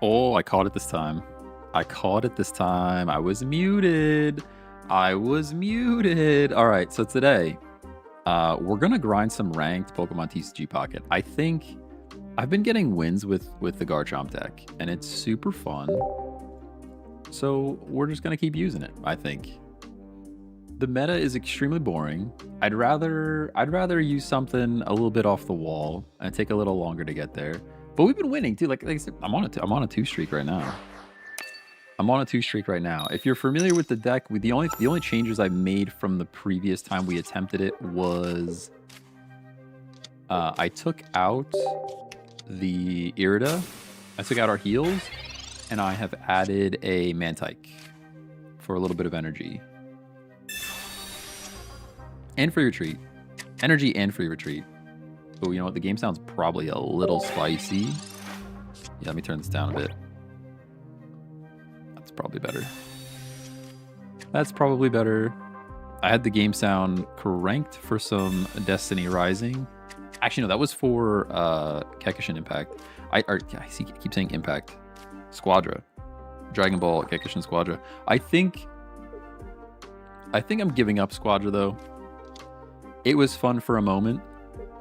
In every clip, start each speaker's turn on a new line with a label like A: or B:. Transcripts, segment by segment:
A: Oh, I caught it this time. I caught it this time. I was muted. I was muted. All right, so today, we're gonna grind some ranked Pokemon TCG Pocket. I think I've been getting wins with the Garchomp deck, and it's super fun. So we're just gonna keep using it. I think the meta is extremely boring. I'd rather use something a little bit off the wall and take a little longer to get there. But we've been winning too. Like I said, I'm on a 2 streak right now. I'm on a 2 streak right now. If you're familiar with the deck, the only changes I made from the previous time we attempted it was I took out the Irida, I took out our heals, and I have added a Mantike for a little bit of energy. And free retreat. Energy and free retreat. Oh, you know what? The game sounds probably a little spicy. Yeah, let me turn this down a bit. That's probably better. That's probably better. I had the game sound cranked for some Destiny Rising. Actually, no, that was for Kekishin Impact. I keep saying Impact. Squadra. Dragon Ball Kekishin Squadra. I think I'm giving up Squadra, though. It was fun for a moment,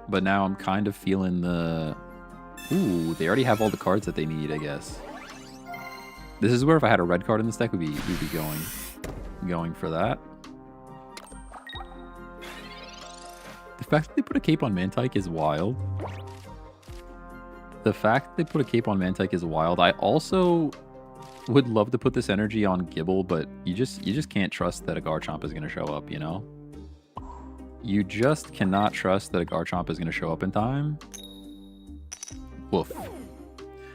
A: but now I'm kind of feeling the... Ooh, they already have all the cards that they need, I guess. This is where if I had a red card in this deck, we'd be going for that. The fact that they put a cape on Mantike is wild. The fact that they put a cape on Mantike is wild. I also would love to put this energy on Gibble, but you just can't trust that a Garchomp is going to show up, you know? You just cannot trust that a Garchomp is going to show up in time. Woof.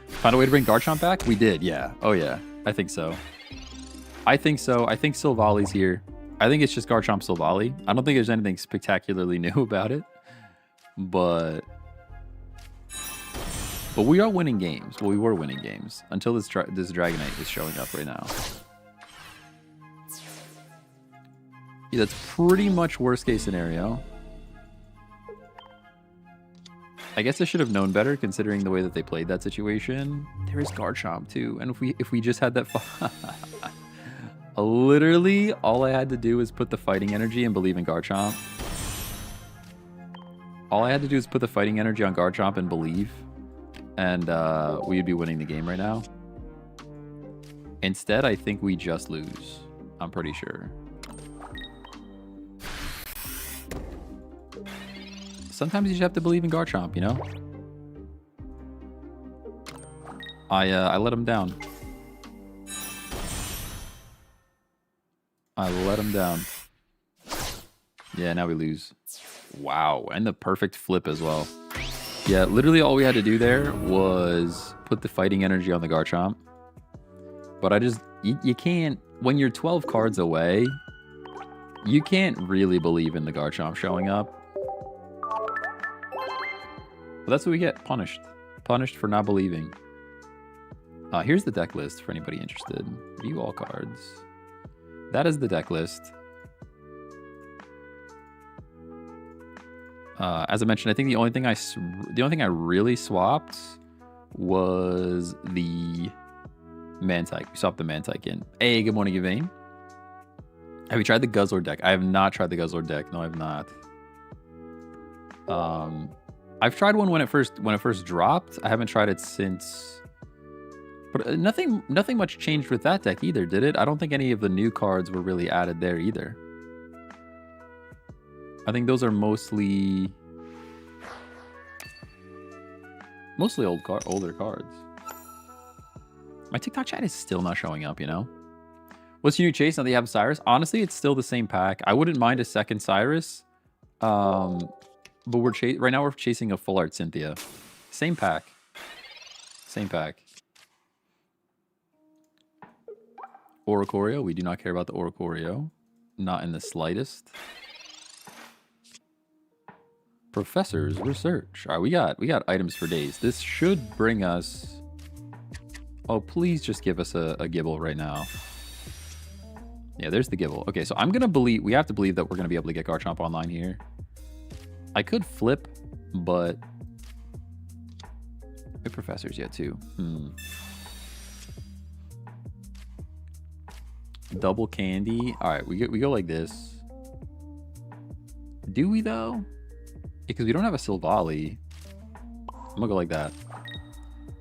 A: Found a way to bring Garchomp back? We did, yeah. Oh, yeah. I think so. I think Silvali's here. I think it's just Garchomp Silvally. I don't think there's anything spectacularly new about it. But we are winning games. Well, we were winning games until this Dragonite is showing up right now. Yeah, that's pretty much worst case scenario. I guess I should have known better considering the way that they played that situation. There is Garchomp too, and if we just had that, literally all I had to do was put the fighting energy and believe in Garchomp. All I had to do is put the fighting energy on Garchomp and believe, and we'd be winning the game right now. Instead, I think we just lose. I'm pretty sure. Sometimes you just have to believe in Garchomp, you know? I let him down. I let him down. Yeah, now we lose. Wow, and the perfect flip as well. Yeah, literally all we had to do there was put the fighting energy on the Garchomp. But you can't, when you're 12 cards away, you can't really believe in the Garchomp showing up. But that's what we get, punished. Punished for not believing. Here's the deck list for anybody interested. View all cards. That is the deck list. As I mentioned, I think the only thing I really swapped was the Mantike. We swapped the Mantike in. Hey, good morning, Yvain. Have you tried the Guzzler deck? I have not tried the Guzzler deck. No, I have not. I've tried one when it first dropped. I haven't tried it since. But nothing much changed with that deck either, did it? I don't think any of the new cards were really added there either. I think those are mostly older cards. My TikTok chat is still not showing up, you know? What's your new chase now that you have Cyrus? Honestly, it's still the same pack. I wouldn't mind a second Cyrus. But right now we're chasing a full art Cynthia. Same pack. Same pack. Oricorio. We do not care about the Oricorio. Not in the slightest. Professor's research. All right, we got items for days. This should bring us... Oh, please just give us a Gibble right now. Yeah, there's the Gibble. Okay, so I'm going to believe... We have to believe that we're going to be able to get Garchomp online here. I could flip, but... The Professor's yet too. Double candy. All right, we go like this. Do we though? Because we don't have a Silvally. I'm gonna go like that.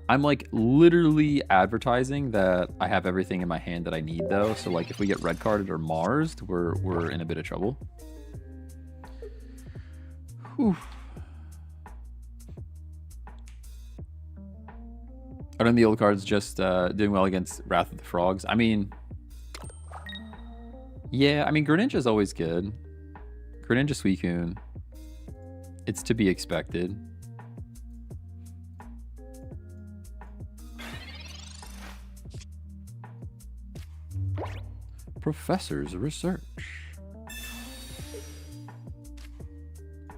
A: I'm like literally advertising that I have everything in my hand that I need though. So like if we get red carded or Marsed, we're in a bit of trouble. Whew. Are the old cards just doing well against Wrath of the Frogs? I mean, yeah, I mean Greninja's always good. Greninja Suicune. It's to be expected. Professor's research.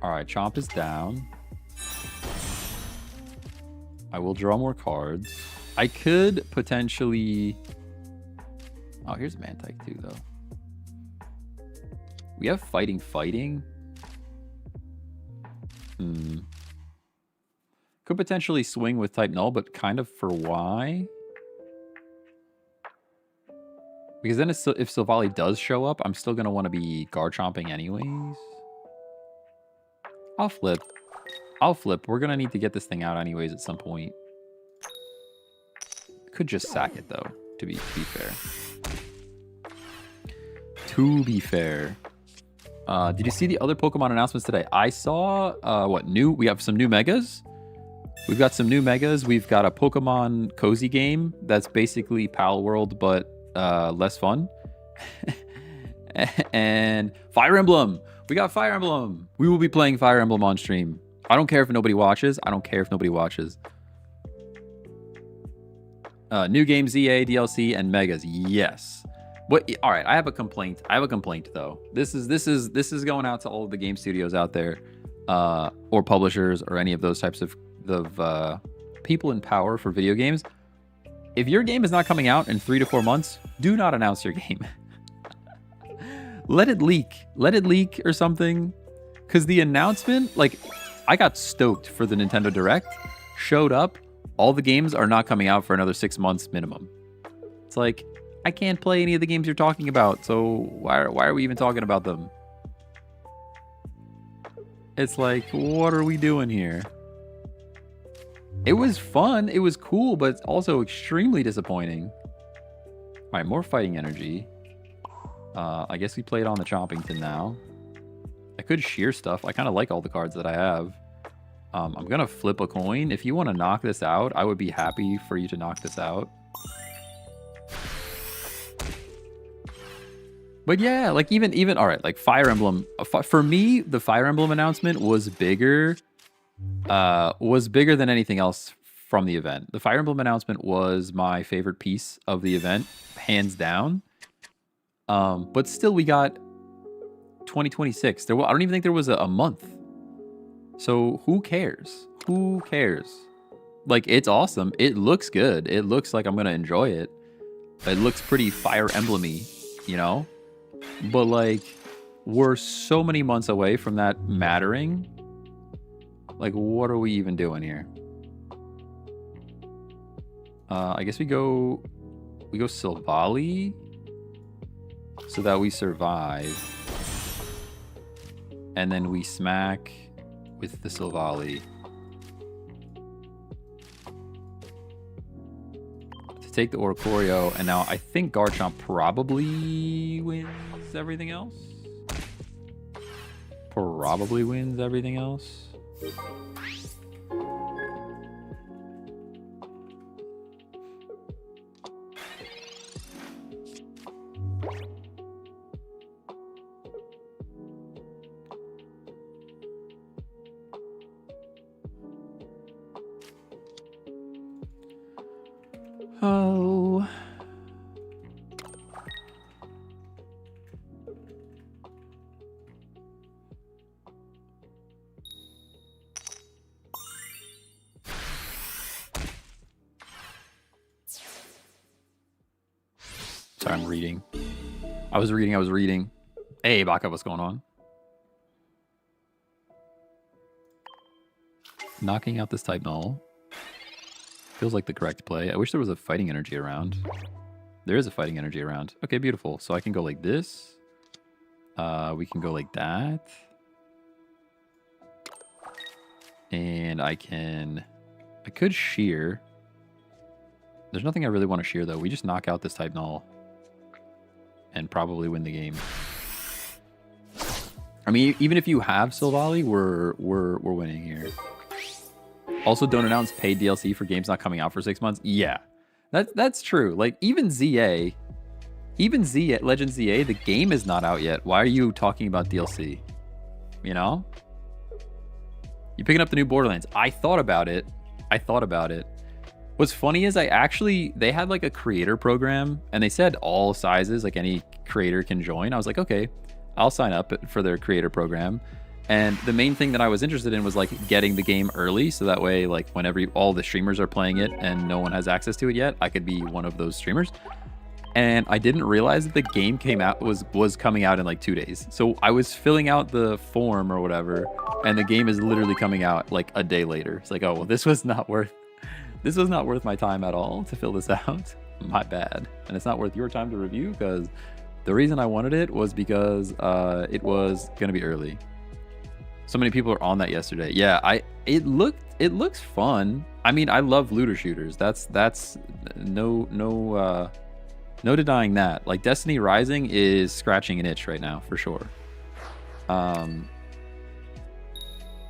A: Alright, Chomp is down. I will draw more cards. I could potentially... Oh, here's Mantike too, though. We have Fighting. Could potentially swing with type Null, but kind of for why? Because then if Silvally does show up, I'm still going to want to be Garchomping anyways. I'll flip. We're going to need to get this thing out anyways at some point. Could just sack it, though, to be fair. To be fair. Did you see the other Pokemon announcements today? I saw, we have some new Megas. We've got some new Megas. We've got a Pokemon Cozy game that's basically Pal World, but less fun. And Fire Emblem. We got Fire Emblem. We will be playing Fire Emblem on stream. I don't care if nobody watches. New game, ZA, DLC, and Megas. Yes. But all right, I have a complaint. Though. This is going out to all of the game studios out there, or publishers, or any of those types of people in power for video games. If your game is not coming out in 3 to 4 months, do not announce your game. Let it leak or something. Because the announcement, like, I got stoked for the Nintendo Direct. Showed up. All the games are not coming out for another 6 months minimum. It's like, I can't play any of the games you're talking about. So why are we even talking about them? It's like, what are we doing here? It was fun. It was cool, but it's also extremely disappointing. All right, more fighting energy. I guess we play it on the Chompington now. I could shear stuff. I kind of like all the cards that I have. I'm going to flip a coin. If you want to knock this out, I would be happy for you to knock this out. But yeah, like even all right, like Fire Emblem. For me, the Fire Emblem announcement was bigger than anything else from the event. The Fire Emblem announcement was my favorite piece of the event, hands down. But still, we got 2026. I don't even think there was a month. So who cares? Who cares? Like, it's awesome. It looks good. It looks like I'm gonna enjoy it. It looks pretty Fire Emblem-y, you know? But like, we're so many months away from that mattering. Like, what are we even doing here? I guess we go Silvally so that we survive. And then we smack with the Silvally. To take the Oricorio, and now I think Garchomp probably wins everything else. Oh. Sorry, I'm reading. I was reading. Hey, Baka, what's going on? Knocking out this type null. Feels like the correct play. I wish there was a fighting energy around. There is a fighting energy around. Okay, beautiful. So I can go like this. We can go like that. And I could shear. There's nothing I really want to shear, though. We just knock out this type null. And probably win the game. I mean, even if you have Silvally, we're winning here. Also, don't announce paid DLC for games not coming out for 6 months. Yeah, that's true. Like, even Legend ZA, the game is not out yet. Why are you talking about DLC? You know? You're picking up the new Borderlands. I thought about it. What's funny is they had like a creator program, and they said all sizes, like any creator can join. I was like, okay, I'll sign up for their creator program. And the main thing that I was interested in was like getting the game early, so that way, like whenever all the streamers are playing it and no one has access to it yet, I could be one of those streamers. And I didn't realize that the game was coming out in like 2 days. So I was filling out the form or whatever, and the game is literally coming out like a day later. It's like, oh well, this was not worth my time at all to fill this out. My bad. And it's not worth your time to review, because the reason I wanted it was because it was gonna be early. So many people are on that yesterday. Yeah, it looks fun. I mean, I love looter shooters. That's no denying that. Like, Destiny Rising is scratching an itch right now for sure.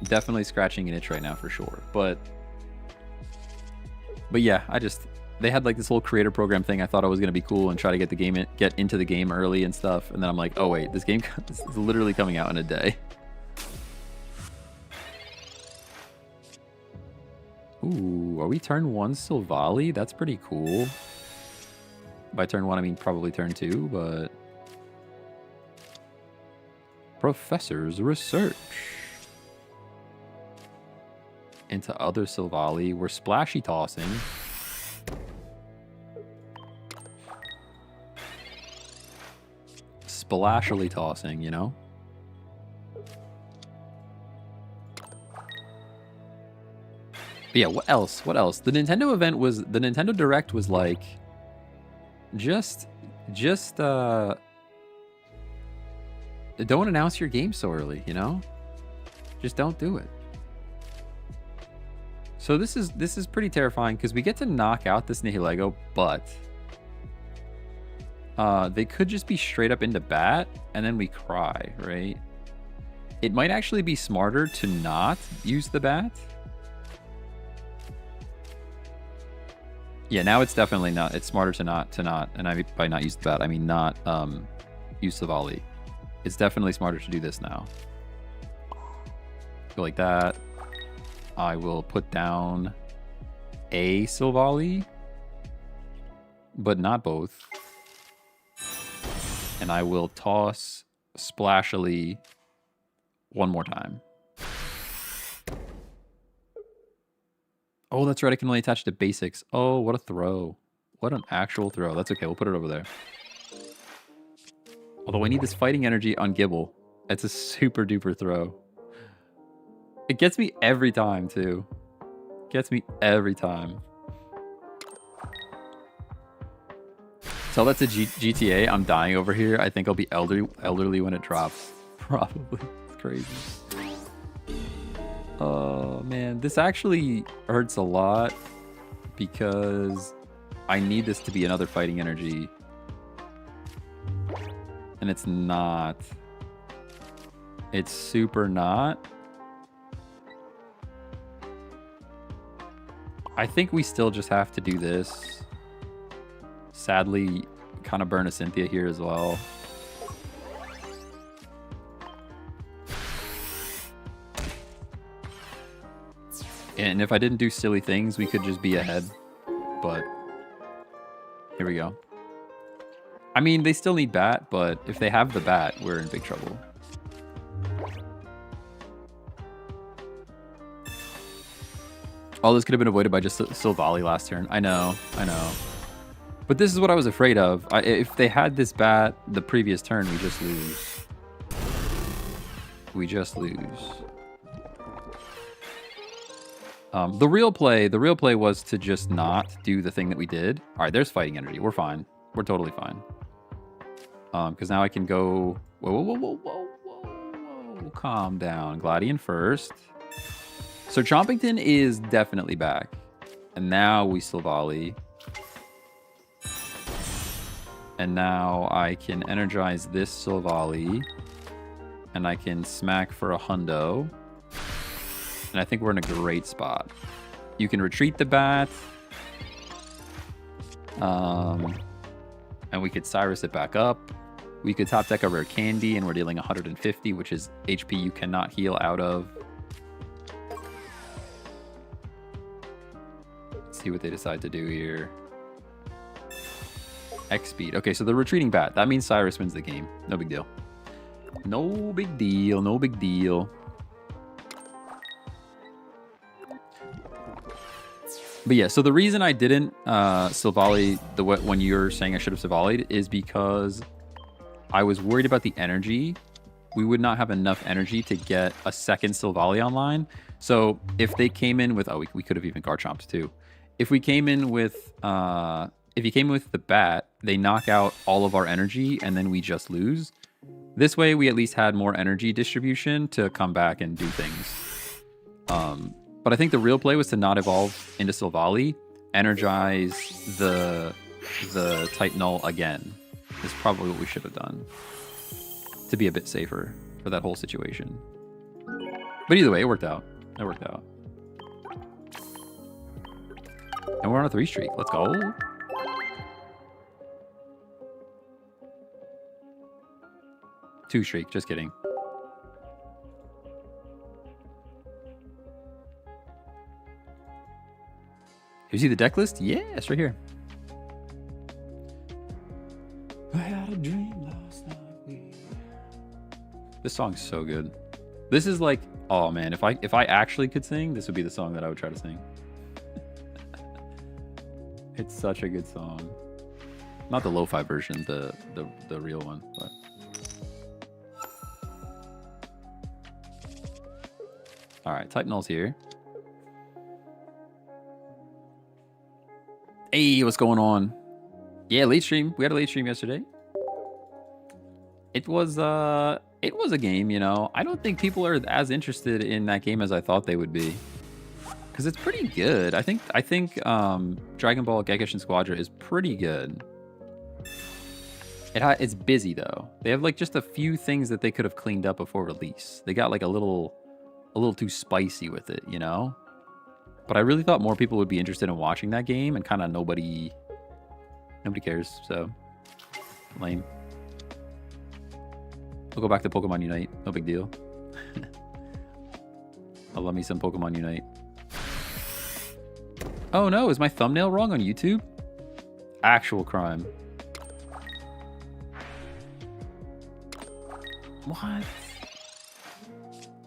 A: Definitely scratching an itch right now for sure. But yeah, they had like this whole creator program thing. I thought it was gonna be cool and try to get into the game early and stuff. And then I'm like, oh wait, this game is literally coming out in a day. Ooh, are we turn 1 Silvally? That's pretty cool. By turn 1, I mean probably turn 2, but... Professor's research. Into other Silvally. We're splashy tossing. Splashily tossing, you know? But yeah, what else? The Nintendo Direct was like, just don't announce your game so early, you know? Just don't do it. So this is pretty terrifying, because we get to knock out this Nihilego, but they could just be straight up into bat, and then we cry, right? It might actually be smarter to not use the bat. Yeah, now it's definitely not. It's smarter to not, and by not use the bat, I mean not use the volley. It's definitely smarter to do this now. Go like that. I will put down a Silvally, but not both. And I will toss Splashily one more time. Oh, that's right. I can only attach to basics. Oh, what a throw. What an actual throw. That's okay. We'll put it over there. Although I need this fighting energy on Gibble. It's a super duper throw. It gets me every time, too. Gets me every time. Tell that to GTA. I'm dying over here. I think I'll be elderly when it drops. Probably. It's crazy. Oh, man. This actually hurts a lot because I need this to be another fighting energy. And it's not. It's super not. I think we still just have to do this. Sadly, kind of burn a Cynthia here as well. And if I didn't do silly things, we could just be ahead. But here we go. I mean, they still need bat, but if they have the bat, we're in big trouble. All this could have been avoided by just Silvally last turn. I know. But this is what I was afraid of. If they had this bat the previous turn, we just lose. We just lose. The real play was to just not do the thing that we did. All right, there's fighting energy. We're fine. We're totally fine. Because now I can go... Whoa. Calm down. Gladian first. So Chompington is definitely back. And now we Silvally. And now I can energize this Silvally. And I can smack for a hundo. And I think we're in a great spot. You can retreat the bat. And we could Cyrus it back up. We could top deck a rare candy and we're dealing 150, which is HP you cannot heal out of. Let's see what they decide to do here. X speed. Okay, so the retreating bat. That means Cyrus wins the game. No big deal. No big deal. No big deal. But yeah, so the reason I didn't Silvally when you're saying I should have Silvallied is because I was worried about the energy. We would not have enough energy to get a second Silvally online. So if they came in with... Oh, we could have even Garchomped too. If we came in with... if you came in with the bat, they knock out all of our energy and then we just lose. This way, we at least had more energy distribution to come back and do things. But I think the real play was to not evolve into Silvally, energize the Titanol again. Is probably what we should have done to be a bit safer for that whole situation. But either way, it worked out. It worked out. And we're on a 3 streak. Let's go. Two streak. Just kidding. You see the deck list? Yeah, it's right here. I had a dream last night. This song's so good. This is like, oh man, if I actually could sing, this would be the song that I would try to sing. It's such a good song. Not the lo-fi version, the real one, but. All right, Titanol's here. Hey, what's going on? Yeah, late stream. We had a late stream yesterday. It was a game, you know. I don't think people are as interested in that game as I thought they would be. Because it's pretty good. I think Dragon Ball Gekishin Squadra is pretty good. It's busy though. They have like just a few things that they could have cleaned up before release. They got like a little too spicy with it, you know? But I really thought more people would be interested in watching that game, and kind of nobody cares, so lame. We'll go back to Pokemon Unite, no big deal. I love me some Pokemon Unite. Oh no, is my thumbnail wrong on YouTube? Actual crime. What?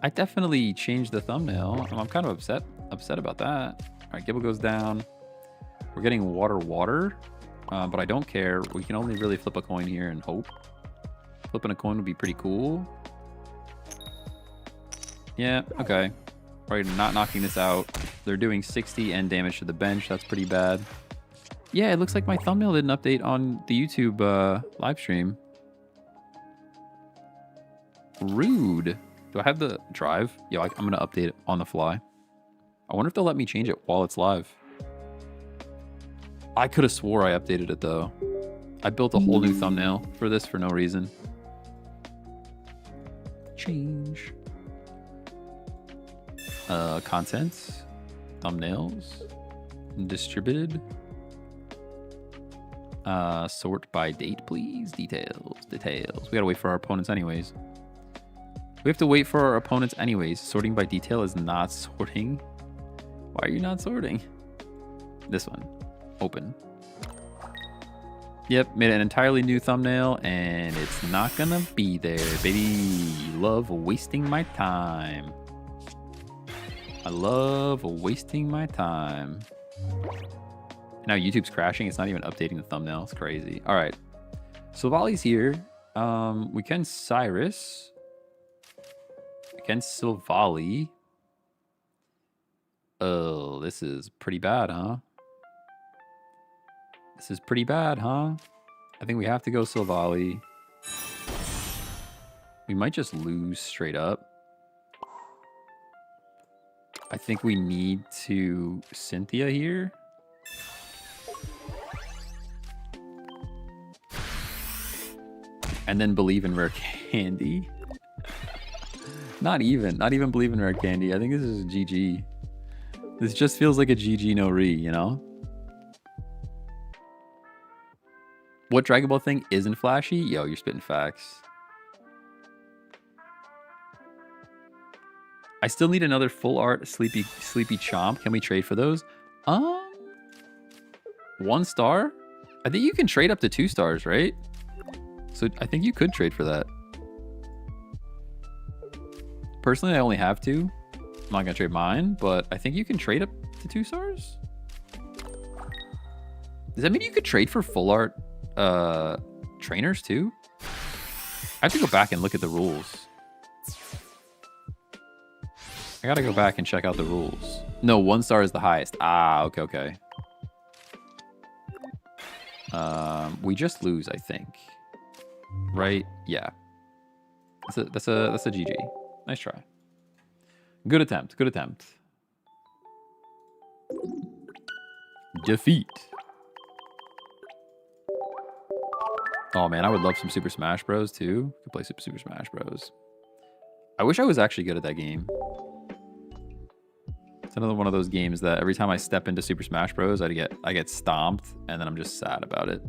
A: I definitely changed the thumbnail. I'm kind of upset about that. All right, Gibble goes down. We're getting water, but I don't care. We can only really flip a coin here and hope. Flipping a coin would be pretty cool. Yeah, okay. Right, not knocking this out. They're doing 60 end damage to the bench. That's pretty bad. Yeah, it looks like my thumbnail didn't update on the YouTube live stream. Rude. Do I have the drive? Yeah, I'm going to update it on the fly. I wonder if they'll let me change it while it's live. I could have swore I updated it, though. I built a whole new thumbnail for this for no reason. Change. Contents. Thumbnails. Distributed. Sort by date, please. Details. We gotta wait for our opponents anyways. We have to wait for our opponents anyways. Sorting by detail is not sorting. Why are you not sorting? This one. Open. Yep, made an entirely new thumbnail, and it's not gonna be there, baby. Love wasting my time. I love wasting my time. Now YouTube's crashing. It's not even updating the thumbnail. It's crazy. All right. Silvally's here. We can Cyrus. We can Silvally. Oh, this is pretty bad, huh? This is pretty bad, huh? I think we have to go Silvally. We might just lose straight up. I think we need to Cynthia here. And then believe in rare candy. Not even believe in rare candy. I think this is a GG. This just feels like a GG no re, you know? What Dragon Ball thing isn't flashy? Yo, you're spitting facts. I still need another full art Sleepy Chomp. Can we trade for those? 1 star? I think you can trade up to 2 stars, right? So I think you could trade for that. Personally, I only have 2. I'm not gonna trade mine, but I think you can trade up to 2 stars. Does that mean you could trade for full art trainers too? I have to go back and look at the rules. I gotta go back and check out the rules. No, 1 star is the highest. Ah, okay. We just lose, I think. Right? Yeah. That's a GG. Nice try. Good attempt. Defeat. Oh man, I would love some Super Smash Bros too. Could play Super Smash Bros. I wish I was actually good at that game. It's another one of those games that every time I step into Super Smash Bros, I get stomped, and then I'm just sad about it.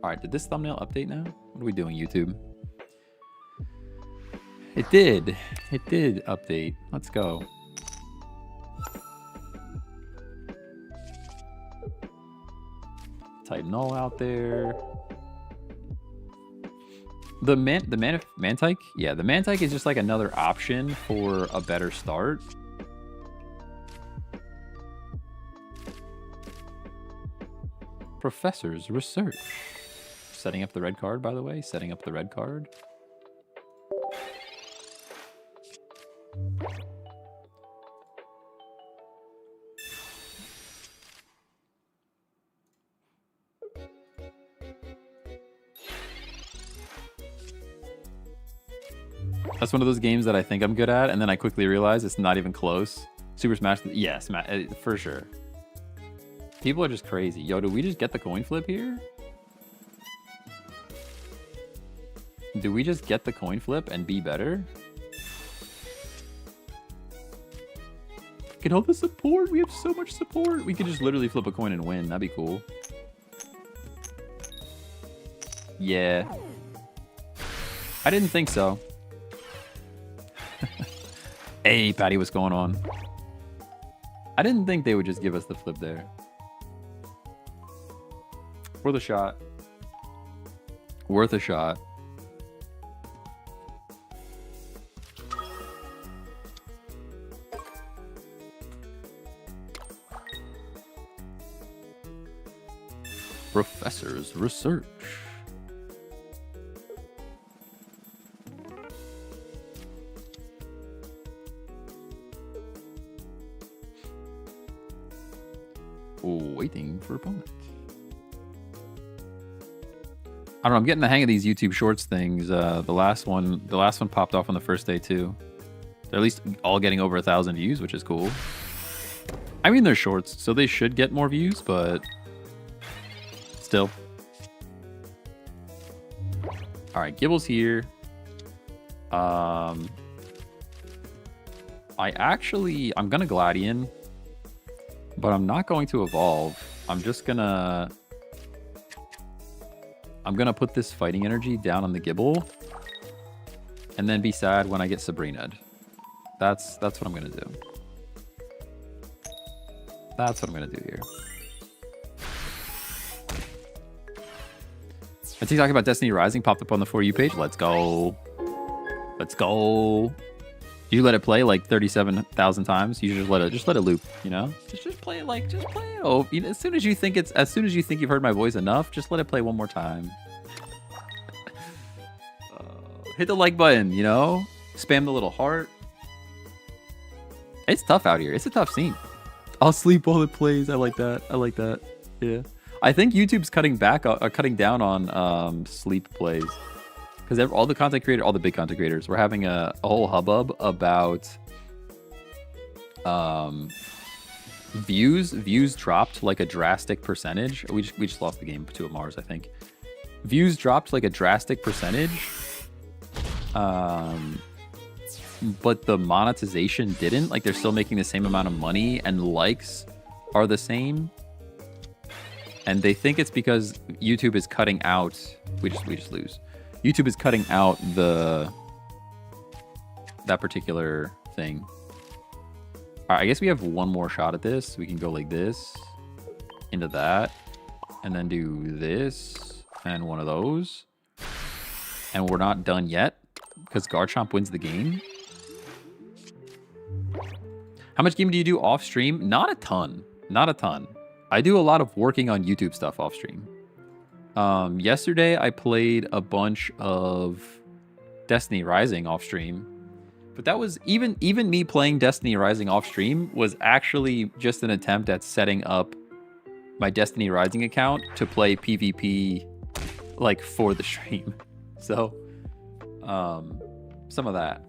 A: All right, did this thumbnail update now? What are we doing, YouTube? It did update. Let's go. Type null out there. The Mantike? Yeah, the Mantike is just like another option for a better start. Professor's research. Setting up the red card, by the way. Setting up the red card. That's one of those games that I think I'm good at, and then I quickly realize it's not even close. Super Smash, yes, for sure. People are just crazy. Yo, did we just get the coin flip here? Do we just get the coin flip and be better? Get all the support. We have so much support. We could just literally flip a coin and win. That'd be cool. Yeah. I didn't think so. Hey, Patty, what's going on? I didn't think they would just give us the flip there. Worth a shot. Worth a shot. Professor's research. Waiting for opponent. I don't know. I'm getting the hang of these YouTube Shorts things. The last one popped off on the first day too. They're at least all getting over 1,000 views, which is cool. I mean, they're shorts, so they should get more views, but still. All right, Gibble's here. I'm gonna Gladian, but I'm not going to evolve. I'm gonna put this fighting energy down on the Gibble, and then be sad when I get Sabrina'd. That's what I'm gonna do. That's what I'm gonna do here. A TikTok about Destiny Rising popped up on the For You page. Let's go. Let's go. You let it play like 37,000 times. You just let it loop. You know, just play it just play it. Oh, you know, as soon as you think you've heard my voice enough, just let it play one more time. Hit the like button. You know, spam the little heart. It's tough out here. It's a tough scene. I'll sleep while it plays. I like that. Yeah. I think YouTube's cutting down on sleep plays. Because all the content creators, all the big content creators, we're having a whole hubbub about views dropped like a drastic percentage. We just lost the game to a Mars, I think. Views dropped like a drastic percentage, but the monetization didn't. Like, they're still making the same amount of money, and likes are the same. And they think it's because YouTube is cutting out. We just lose. YouTube is cutting out that particular thing. All right, I guess we have one more shot at this. We can go like this into that, and then do this and one of those. And we're not done yet because Garchomp wins the game. How much game do you do off stream? Not a ton. Not a ton. I do a lot of working on YouTube stuff off stream. Yesterday I played a bunch of Destiny Rising off stream, but that was even me playing Destiny Rising off stream was actually just an attempt at setting up my Destiny Rising account to play PvP like for the stream. So some of that.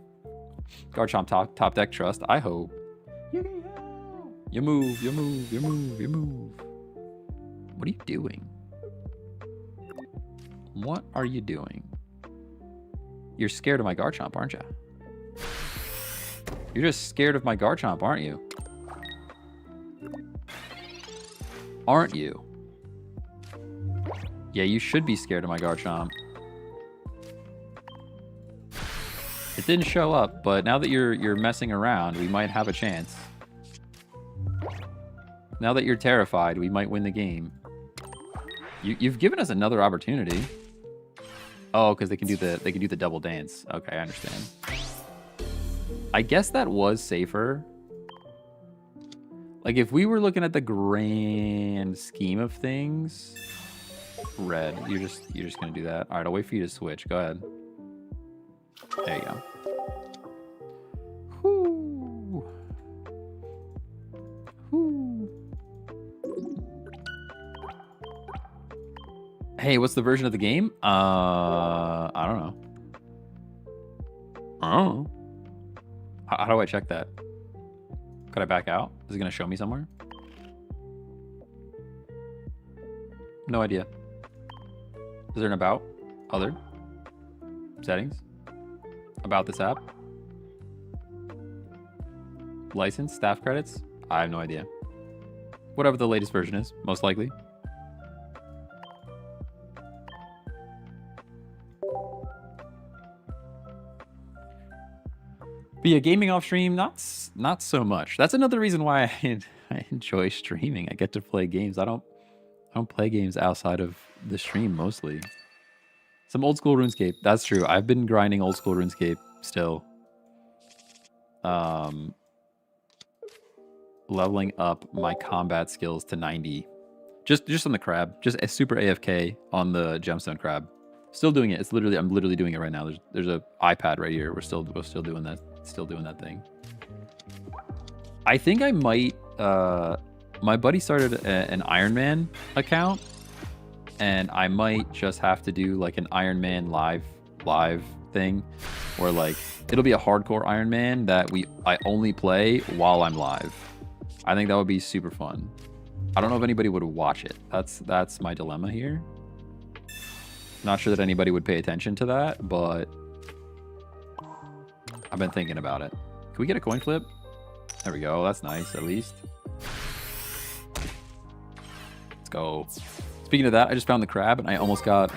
A: Garchomp top deck trust. I hope. You move. What are you doing? What are you doing? You're scared of my Garchomp, aren't you? You're just scared of my Garchomp, aren't you? Aren't you? Yeah, you should be scared of my Garchomp. It didn't show up, but now that you're messing around, we might have a chance. Now that you're terrified, we might win the game. You've given us another opportunity. Oh, because they can do the double dance. Okay, I understand. I guess that was safer. Like, if we were looking at the grand scheme of things, red. You're just gonna do that. All right, I'll wait for you to switch. Go ahead. There you go. Whoo. Whoo. Hey, what's the version of the game? I don't know. Oh. How do I check that? Could I back out? Is it going to show me somewhere? No idea. Is there an about? Other? Settings? About this app? License? Staff credits? I have no idea. Whatever the latest version is, most likely. But yeah, gaming off stream, not so much. That's another reason why I enjoy streaming. I get to play games. I don't play games outside of the stream mostly. Some old school RuneScape. That's true. I've been grinding old school RuneScape still. Leveling up my combat skills to 90. Just on the crab. Just a super AFK on the gemstone crab. Still doing it. It's literally I'm literally doing it right now. There's a iPad right here. We're still doing that. Still doing that thing. I think I might my buddy started an Iron Man account, and I might just have to do like an Iron Man live thing where like it'll be a hardcore Iron Man that I only play while I'm live. I think that would be super fun. I don't know if anybody would watch it. That's my dilemma here. Not sure that anybody would pay attention to that, but I've been thinking about it. Can we get a coin flip? There we go. That's nice, at least. Let's go. Speaking of that, I just found the crab, and I almost got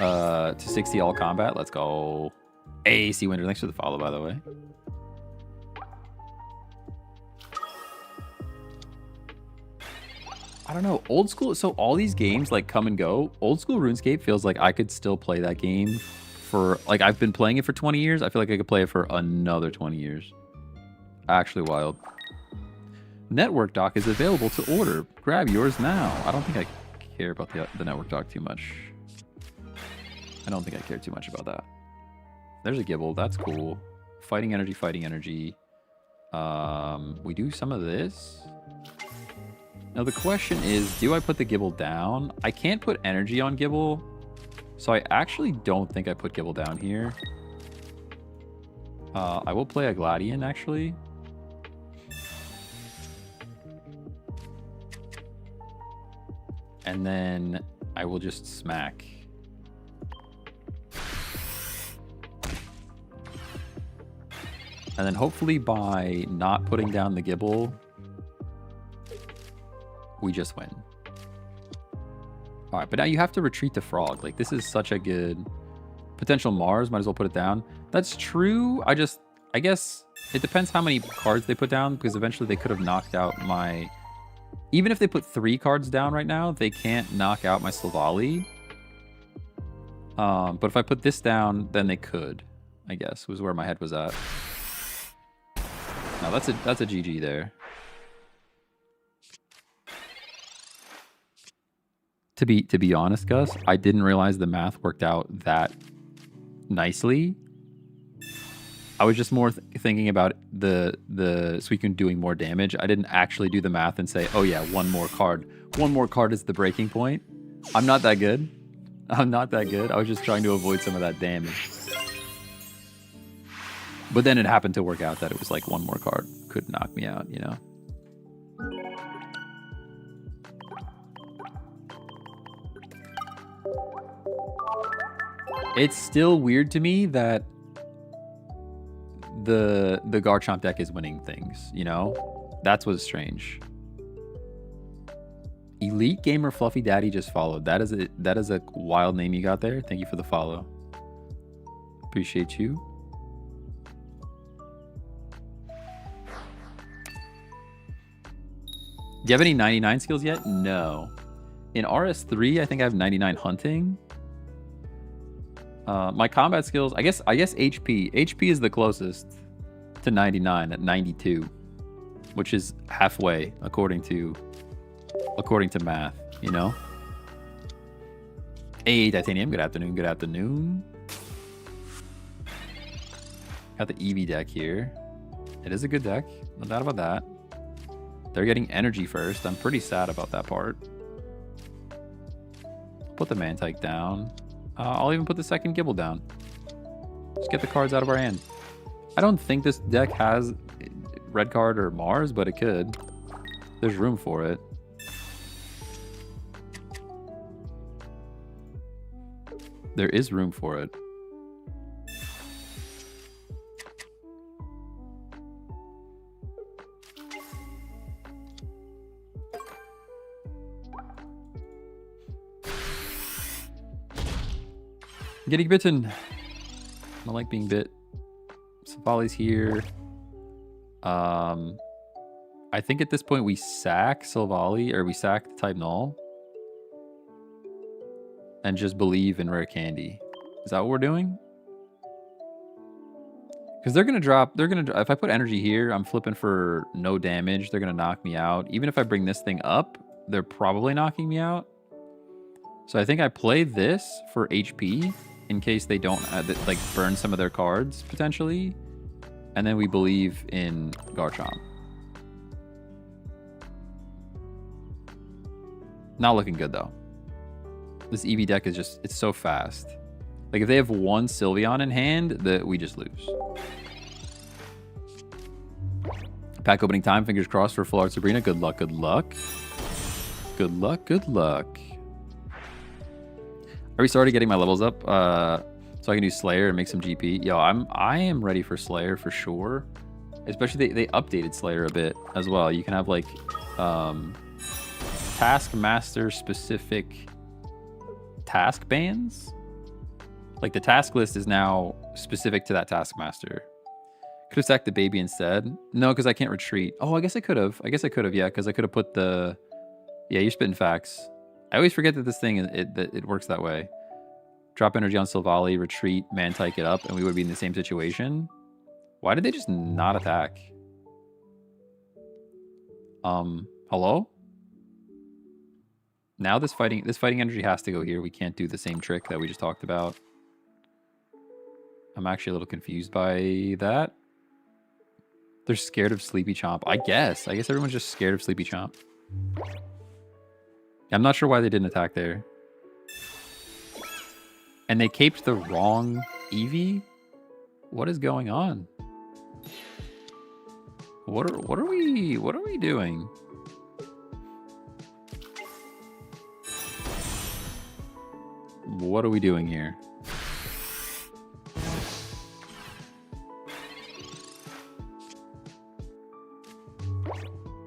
A: to 60 all combat. Let's go. AC Winter, thanks for the follow, by the way. I don't know. Old school. So all these games like come and go. Old school RuneScape feels like I could still play that game for like I've been playing it for 20 years. I feel like I could play it for another 20 years. Actually wild. Network dock is available to order. Grab yours now. I don't think I care about the network dock too much. I don't think I care too much about that. There's a Gibble. That's cool. Fighting energy, fighting energy. We do some of this. Now the question is, do I put the Gibble down? I can't put energy on Gibble, so I actually don't think I put Gibble down here. I will play a Gladian, actually. And then I will just smack. And then hopefully by not putting down the Gibble, we just win. All right, but now you have to retreat the Frog. Like, this is such a good potential Mars. Might as well put it down. That's true. I guess it depends how many cards they put down, because eventually they could have knocked out my... Even if they put 3 cards down right now, they can't knock out my Slavali. But if I put this down, then they could, I guess, was where my head was at. No, that's a GG there. To be honest, Gus, I didn't realize the math worked out that nicely. I was just more thinking about the Suicune doing more damage. I didn't actually do the math and say, oh yeah, one more card. One more card is the breaking point. I'm not that good. I'm not that good. I was just trying to avoid some of that damage. But then it happened to work out that it was like one more card could knock me out, you know? It's still weird to me that the Garchomp deck is winning things, you know? That's what's strange. Elite Gamer Fluffy Daddy just followed. That is a wild name you got there. Thank you for the follow. Appreciate you. Do you have any 99 skills yet? No. In RS3, I think I have 99 hunting. My combat skills, I guess HP. HP is the closest to 99 at 92, which is halfway according to math, you know? Hey, Titanium, good afternoon, good afternoon. Got the Eevee deck here. It is a good deck, no doubt about that. They're getting energy first. I'm pretty sad about that part. Put the Mantike down. I'll even put the second Gibble down. Just get the cards out of our hand. I don't think this deck has red card or Mars, but it could. There's room for it. There is room for it. Getting bitten. I don't like being bit. Savali's here. I think at this point we sack Silvally, or we sack the type null. And just believe in rare candy. Is that what we're doing? Because they're gonna drop, if I put energy here, I'm flipping for no damage. They're gonna knock me out. Even if I bring this thing up, they're probably knocking me out. So I think I play this for HP in case they don't like burn some of their cards potentially. And then we believe in Garchomp. Not looking good though. This Eevee deck is just, it's so fast. Like if they have one Sylveon in hand, we just lose. Pack opening time, fingers crossed for Full Art Sabrina. Good luck, good luck. Good luck, good luck. I restarted getting my levels up so I can do Slayer and make some GP. Yo, I am ready for Slayer for sure. Especially they updated Slayer a bit as well. You can have like Taskmaster specific task bands. Like the task list is now specific to that Taskmaster. Could have sacked the baby instead. No, because I can't retreat. Oh, I guess I could have. Yeah, because I could have put the... Yeah, you're spitting facts. I always forget that this thing, it works that way. Drop energy on Silvally, retreat, Mantike it up, and we would be in the same situation. Why did they just not attack? Hello? Now this fighting energy has to go here. We can't do the same trick that we just talked about. I'm actually a little confused by that. They're scared of Sleepy Chomp. I guess everyone's just scared of Sleepy Chomp. I'm not sure why they didn't attack there. And they caped the wrong Eevee? What is going on? What are we doing? What are we doing here?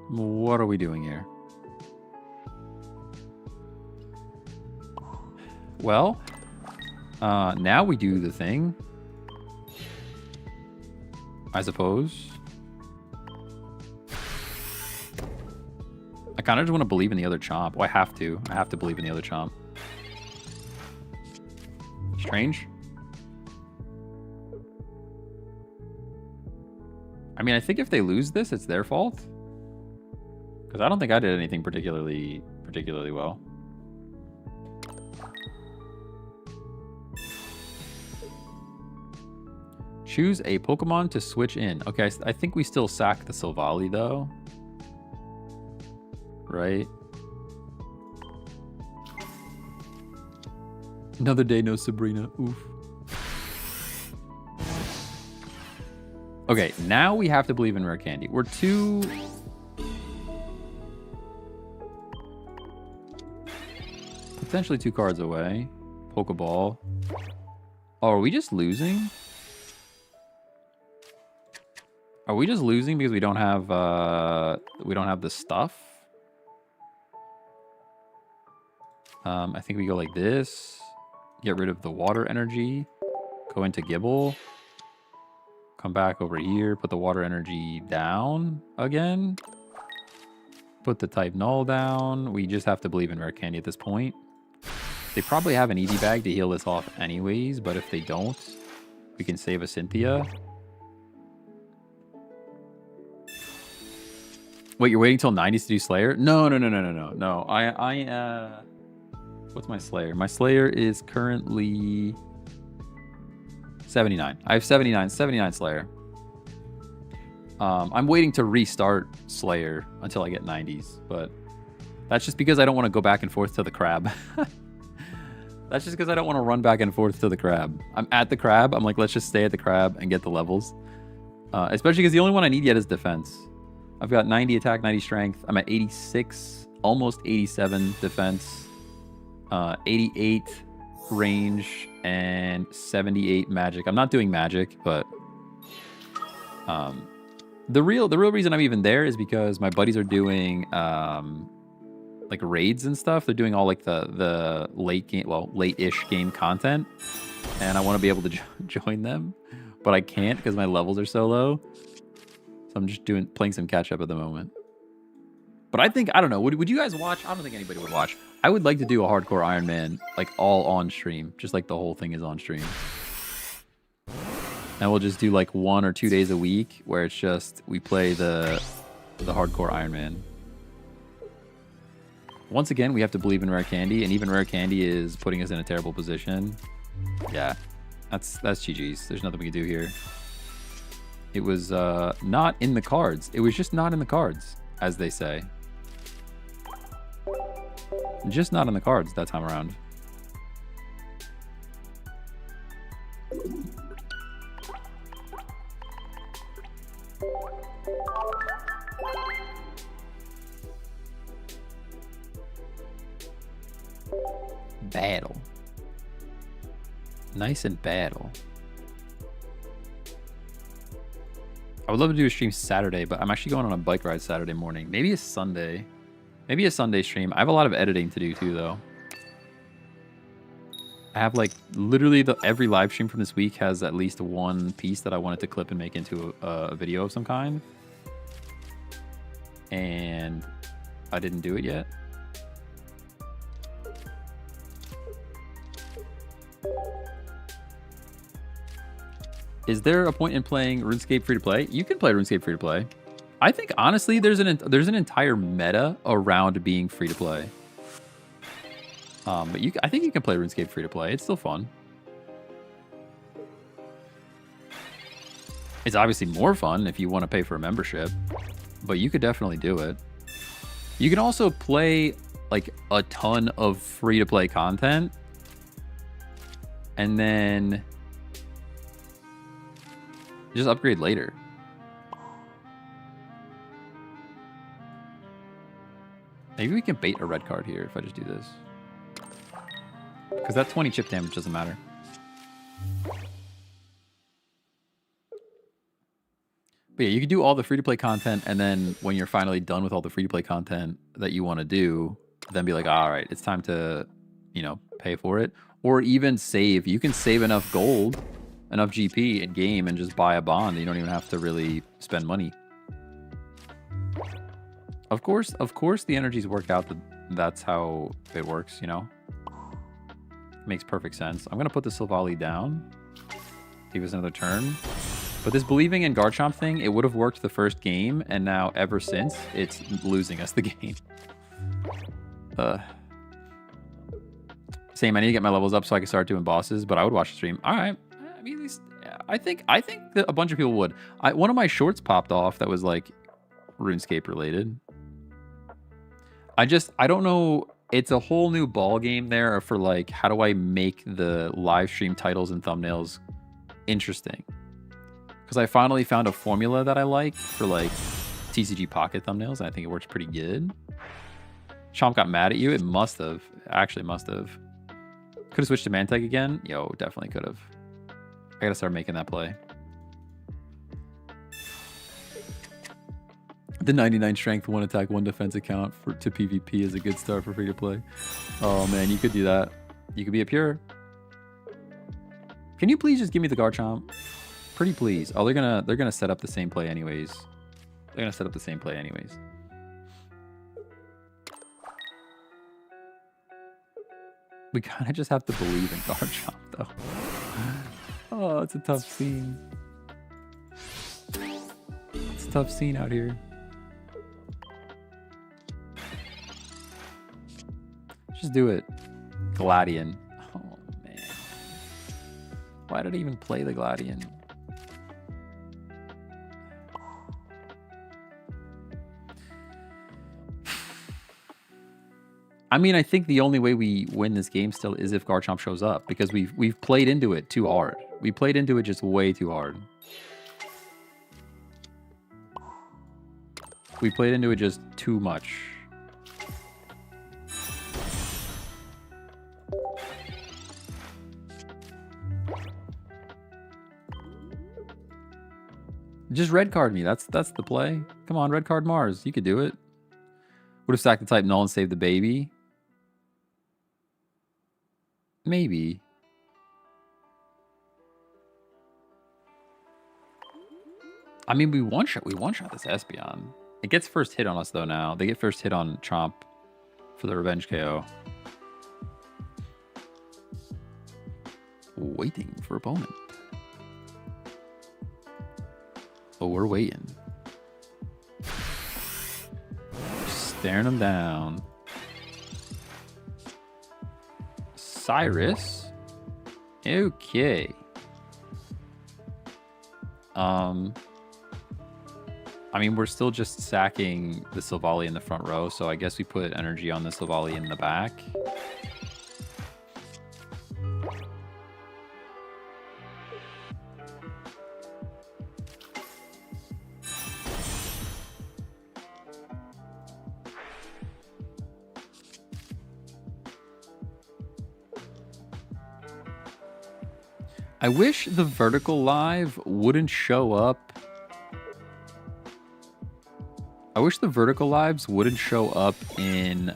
A: What are we doing here? Well, now we do the thing, I suppose. I kind of just want to believe in the other Chomp. Well, I have to. I have to believe in the other Chomp. Strange. I mean, I think if they lose this, it's their fault. Because I don't think I did anything particularly well. Choose a Pokemon to switch in. Okay, I think we still sack the Silvally, though. Right? Another day, no Sabrina. Oof. Okay, now we have to believe in Rare Candy. We're two... potentially 2 cards away. Pokeball. Oh, are we just losing? Are we just losing because we don't have the stuff? I think we go like this. Get rid of the water energy. Go into Gibble. Come back over here. Put the water energy down again. Put the type null down. We just have to believe in Rare Candy at this point. They probably have an easy bag to heal this off anyways, but if they don't, we can save a Cynthia. Wait, you're waiting till 90s to do Slayer? No. What's my Slayer? My Slayer is currently 79. I have 79 Slayer. I'm waiting to restart Slayer until I get 90s, but that's just because I don't want to go back and forth to the crab. That's just because I don't want to run back and forth to the crab. I'm at the crab. I'm like, let's just stay at the crab and get the levels. Especially because the only one I need yet is defense. I've got 90 attack, 90 strength. I'm at 86, almost 87 defense, 88 range, and 78 magic. I'm not doing magic, but the real reason I'm even there is because my buddies are doing like raids and stuff. They're doing all like the late game, well, late-ish game content, and I want to be able to join them, but I can't because my levels are so low. So I'm just playing some catch up at the moment. But I think, I don't know, would you guys watch? I don't think anybody would watch. I would like to do a hardcore Iron Man, like all on stream, just like the whole thing is on stream. And we'll just do like 1 or 2 days a week where it's just we play the hardcore Iron Man. Once again, we have to believe in Rare Candy, and even Rare Candy is putting us in a terrible position. Yeah, that's GG's. There's nothing we can do here. It was not in the cards. It was just not in the cards, as they say. Just not in the cards that time around. Battle. Nice and battle. I would love to do a stream Saturday, but I'm actually going on a bike ride Saturday morning. Maybe a Sunday. Maybe a Sunday stream. I have a lot of editing to do too, though. I have like literally every live stream from this week has at least one piece that I wanted to clip and make into a video of some kind. And I didn't do it yet. Is there a point in playing RuneScape free to play? You can play RuneScape free to play. I think honestly, there's an entire meta around being free to play. But I think you can play RuneScape free to play. It's still fun. It's obviously more fun if you want to pay for a membership, but you could definitely do it. You can also play like a ton of free-to-play content and then just upgrade later. Maybe we can bait a red card here if I just do this. Because that 20 chip damage doesn't matter. But yeah, you can do all the free-to-play content, and then when you're finally done with all the free-to-play content that you want to do, then be like, all right, it's time to, you know, pay for it. Or even save. You can save enough gold, enough GP in game, and just buy a bond. You don't even have to really spend money. Of course, the energies work out. That's how it works, you know? Makes perfect sense. I'm going to put the Silvally down. Give us another turn. But this believing in Garchomp thing, it would have worked the first game, and now ever since, it's losing us the game. Same, I need to get my levels up so I can start doing bosses, but I would watch the stream. All right. I mean, at least, I think that a bunch of people would. One of my shorts popped off that was like RuneScape related. I don't know. It's a whole new ball game there for like, how do I make the live stream titles and thumbnails interesting? Because I finally found a formula that I like for like TCG Pocket thumbnails, and I think it works pretty good. Chomp got mad at you. It must have. Actually must have. Could have switched to Mantag again. Yo, definitely could have. I gotta start making that play. The 99 strength, 1 attack, 1 defense account to PvP is a good start for free to play. Oh man, you could do that. You could be a pure. Can you please just give me the Garchomp? Pretty please. Oh, they're gonna set up the same play anyways. They're gonna set up the same play anyways. We kind of just have to believe in Garchomp though. Oh, it's a tough scene. It's a tough scene out here. Just do it. Gladian. Oh, man. Why did I even play the Gladian? I mean, I think the only way we win this game still is if Garchomp shows up, because we've played into it too hard. We played into it just way too hard. We played into it just too much. Just red card me. That's the play. Come on, red card Mars. You could do it. Would have sacked the type null and saved the baby. Maybe. I mean, we one shot this Espeon. It gets first hit on us though now. They get first hit on Chomp for the revenge KO. Waiting for opponent. Oh, we're waiting. Staring them down. Cyrus. Okay. I mean, we're still just sacking the Silvally in the front row, so I guess we put energy on the Silvally in the back. I wish the vertical live wouldn't show up. I wish the vertical lives wouldn't show up in the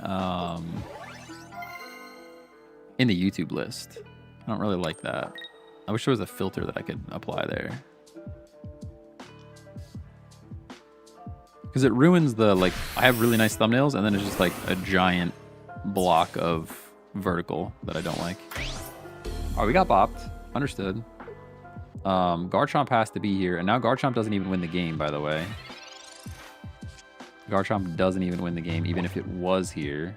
A: YouTube list. I don't really like that. I wish there was a filter that I could apply there. Because it ruins the, like, I have really nice thumbnails and then it's just like a giant block of vertical that I don't like. Oh, we got bopped. Understood. Garchomp has to be here, and now Garchomp doesn't even win the game, by the way. Garchomp doesn't even win the game, even if it was here.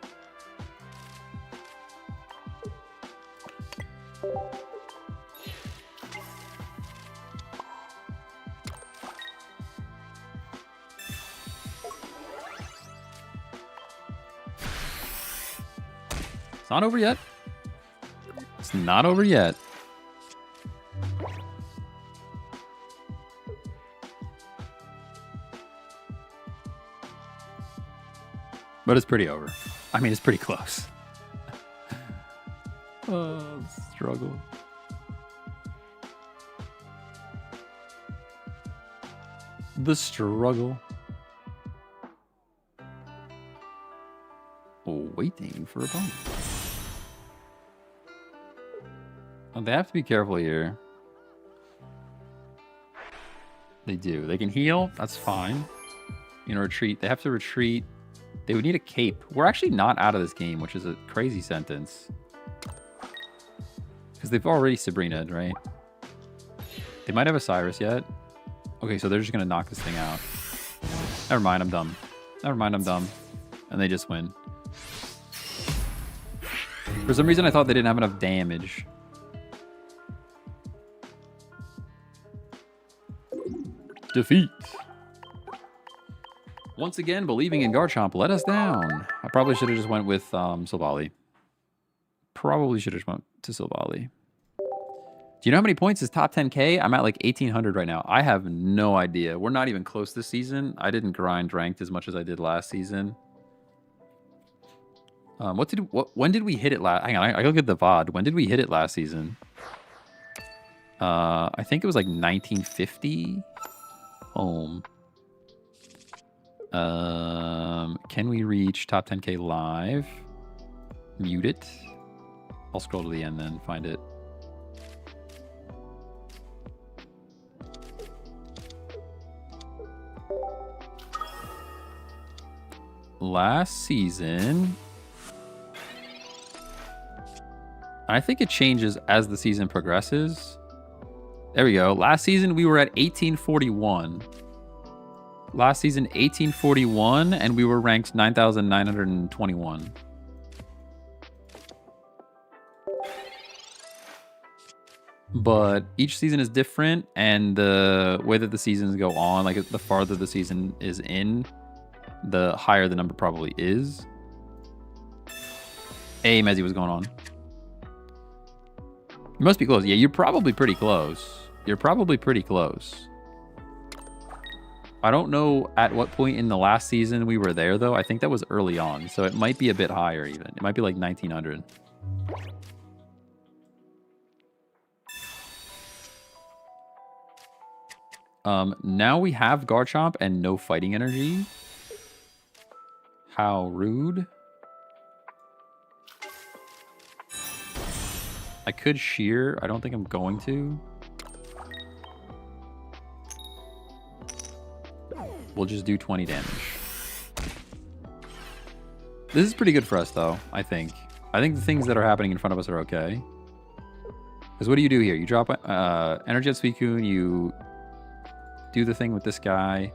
A: It's not over yet. It's not over yet. But it's pretty over. I mean, it's pretty close. Oh, struggle. The struggle. Waiting for a bump. Oh, they have to be careful here. They do. They can heal. That's fine. You know, retreat. They have to retreat. They would need a cape. We're actually not out of this game, which is a crazy sentence. Because they've already Sabrina'd, right? They might have a Cyrus yet. Okay, so they're just going to knock this thing out. Never mind, I'm dumb. Never mind, I'm dumb. And they just win. For some reason, I thought they didn't have enough damage. Defeat. Once again, believing in Garchomp let us down. I probably should have just went with Silvally. Probably should have just went to Silvally. Do you know how many points is top 10K? I'm at like 1,800 right now. I have no idea. We're not even close this season. I didn't grind ranked as much as I did last season. When did we hit it last? Hang on, I look at the VOD. When did we hit it last season? I think it was like 1950. Home. Can we reach top 10K live? Mute it. I'll scroll to the end then, find it. Last season... I think it changes as the season progresses. There we go. Last season, we were at 1841. Last season, 1841, and we were ranked 9,921. But each season is different, and the way that the seasons go on, like the farther the season is in, the higher the number probably is. Hey, Mezzy, what's going on? You must be close. Yeah, you're probably pretty close. You're probably pretty close. I don't know at what point in the last season we were there, though. I think that was early on, so it might be a bit higher even. It might be like 1,900. Now we have Garchomp and no fighting energy. How rude. I could shear. I don't think I'm going to. We'll just do 20 damage. This is pretty good for us, though, I think. I think the things that are happening in front of us are okay. Because what do you do here? You drop energy at Suicune. You do the thing with this guy.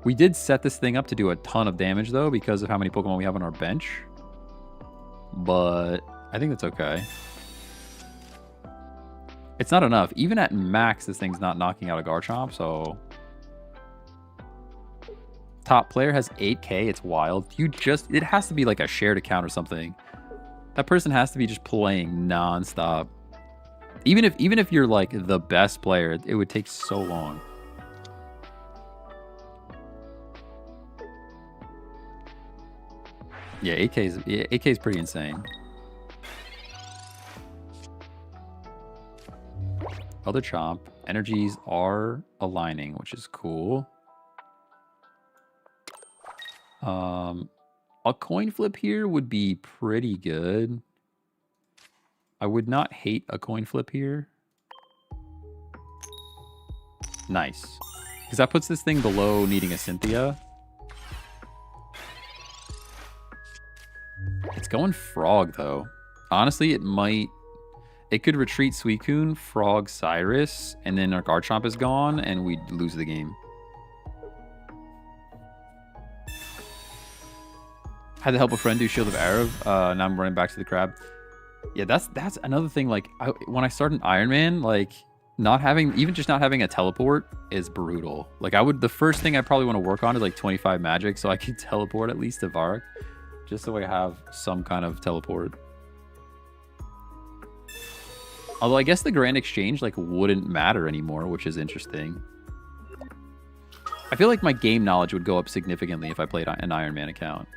A: We did set this thing up to do a ton of damage, though, because of how many Pokemon we have on our bench. But I think that's okay. It's not enough. Even at max, this thing's not knocking out a Garchomp, so... Top player has 8K. It's wild. It has to be like a shared account or something. That person has to be just playing nonstop. Even if you're like the best player, it would take so long. Yeah, 8K is pretty insane. Other Chomp. Energies are aligning, which is cool. A coin flip here would be pretty good. I would not hate a coin flip here. Nice. Because that puts this thing below needing a Cynthia. It's going Frog, though. Honestly, it could retreat Suicune, Frog, Cyrus, and then our Garchomp is gone, and we'd lose the game. Had to help a friend do Shield of Arab. Now I'm running back to the crab. Yeah, that's another thing. Like, when I start an Iron Man, like, not having a teleport is brutal. Like, the first thing I probably want to work on is like 25 magic, so I can teleport at least to Varrock, just so I have some kind of teleport. Although I guess the Grand Exchange like wouldn't matter anymore, which is interesting. I feel like my game knowledge would go up significantly if I played an Iron Man account.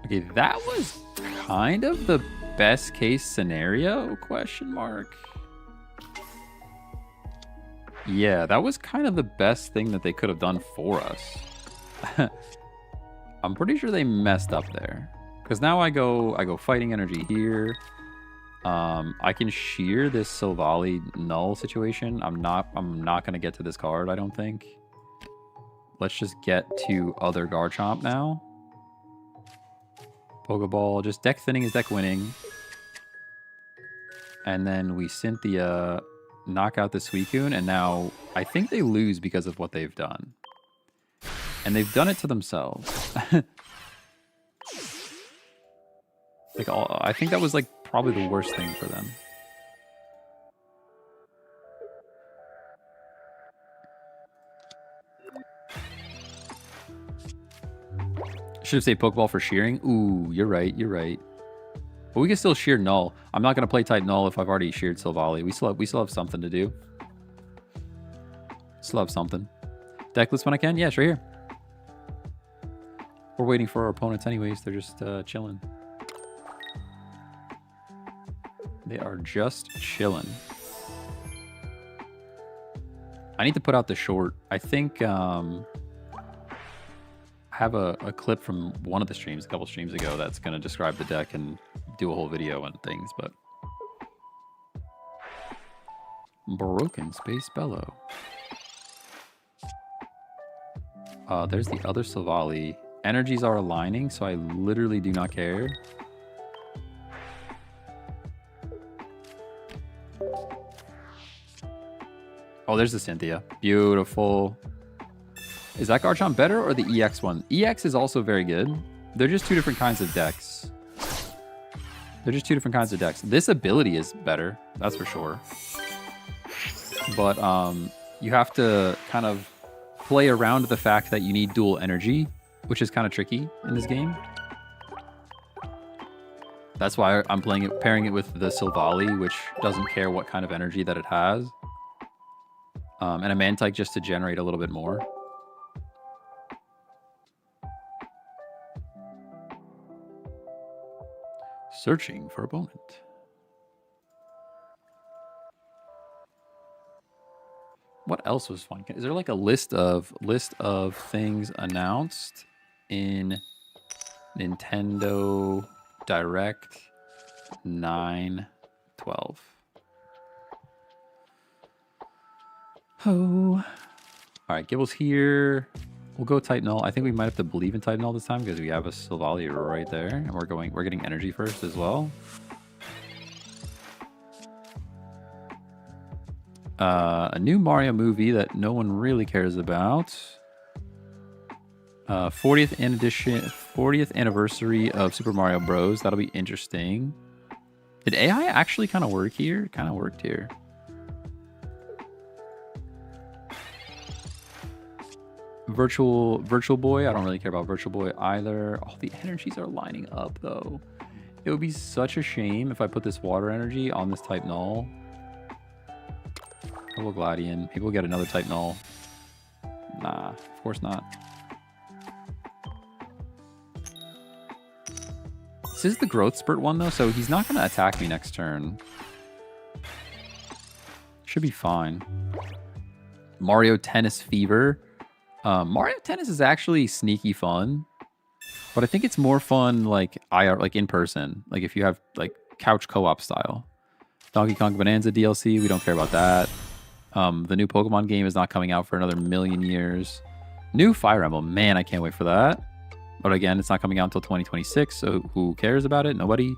A: Okay, that was kind of the best case scenario, question mark. Yeah, that was kind of the best thing that they could have done for us. I'm pretty sure they messed up there. Because now I go fighting energy here. I can shear this Silvally null situation. I'm not gonna get to this card, I don't think. Let's just get to other Garchomp now. Pokeball, just deck thinning is deck winning. And then we Cynthia, knock out the Suicune, and now I think they lose because of what they've done. And they've done it to themselves. Like I think that was like probably the worst thing for them. Should have saved Pokeball for shearing. Ooh, you're right. You're right. But we can still shear Null. I'm not going to play type Null if I've already sheared Silvally. We still have something to do. Still have something. Deckless when I can? Yeah, it's right here. We're waiting for our opponents anyways. They're just chilling. They are just chilling. I need to put out the short. I think I have a clip from one of the streams, a couple streams ago, that's going to describe the deck and do a whole video and things, but... Broken Space Bellow. There's the other Silvally. Energies are aligning, so I literally do not care. Oh, there's the Cynthia. Beautiful. Is that Garchomp better or the EX one? EX is also very good. They're just two different kinds of decks. This ability is better, that's for sure. But you have to kind of play around the fact that you need dual energy, which is kind of tricky in this game. That's why I'm pairing it with the Silvally, which doesn't care what kind of energy that it has. And a Mantike just to generate a little bit more. Searching for opponent. What else was fun? Is there like a list of things announced in Nintendo Direct 9/12? Oh. All right, Gibble's here. We'll go type null. I think we might have to believe in type null this time because we have a Silvally right there, and we're getting energy first as well. A new Mario movie that no one really cares about. 40th anniversary of Super Mario Bros. That'll be interesting. Did AI actually kind of work here? Kind of worked here. Virtual Boy. I don't really care about Virtual Boy either. Oh, the energies are lining up though. It would be such a shame if I put this water energy on this type null. Double Gladian. Maybe we'll get another type null. Nah, of course not. This is the growth spurt one though, so he's not going to attack me next turn. Should be fine. Mario Tennis Fever. Mario Tennis is actually sneaky fun, but I think it's more fun like in person. Like if you have like couch co-op style. Donkey Kong Bonanza DLC, we don't care about that. The new Pokemon game is not coming out for another million years. New Fire Emblem, man, I can't wait for that. But again, it's not coming out until 2026, so who cares about it? Nobody.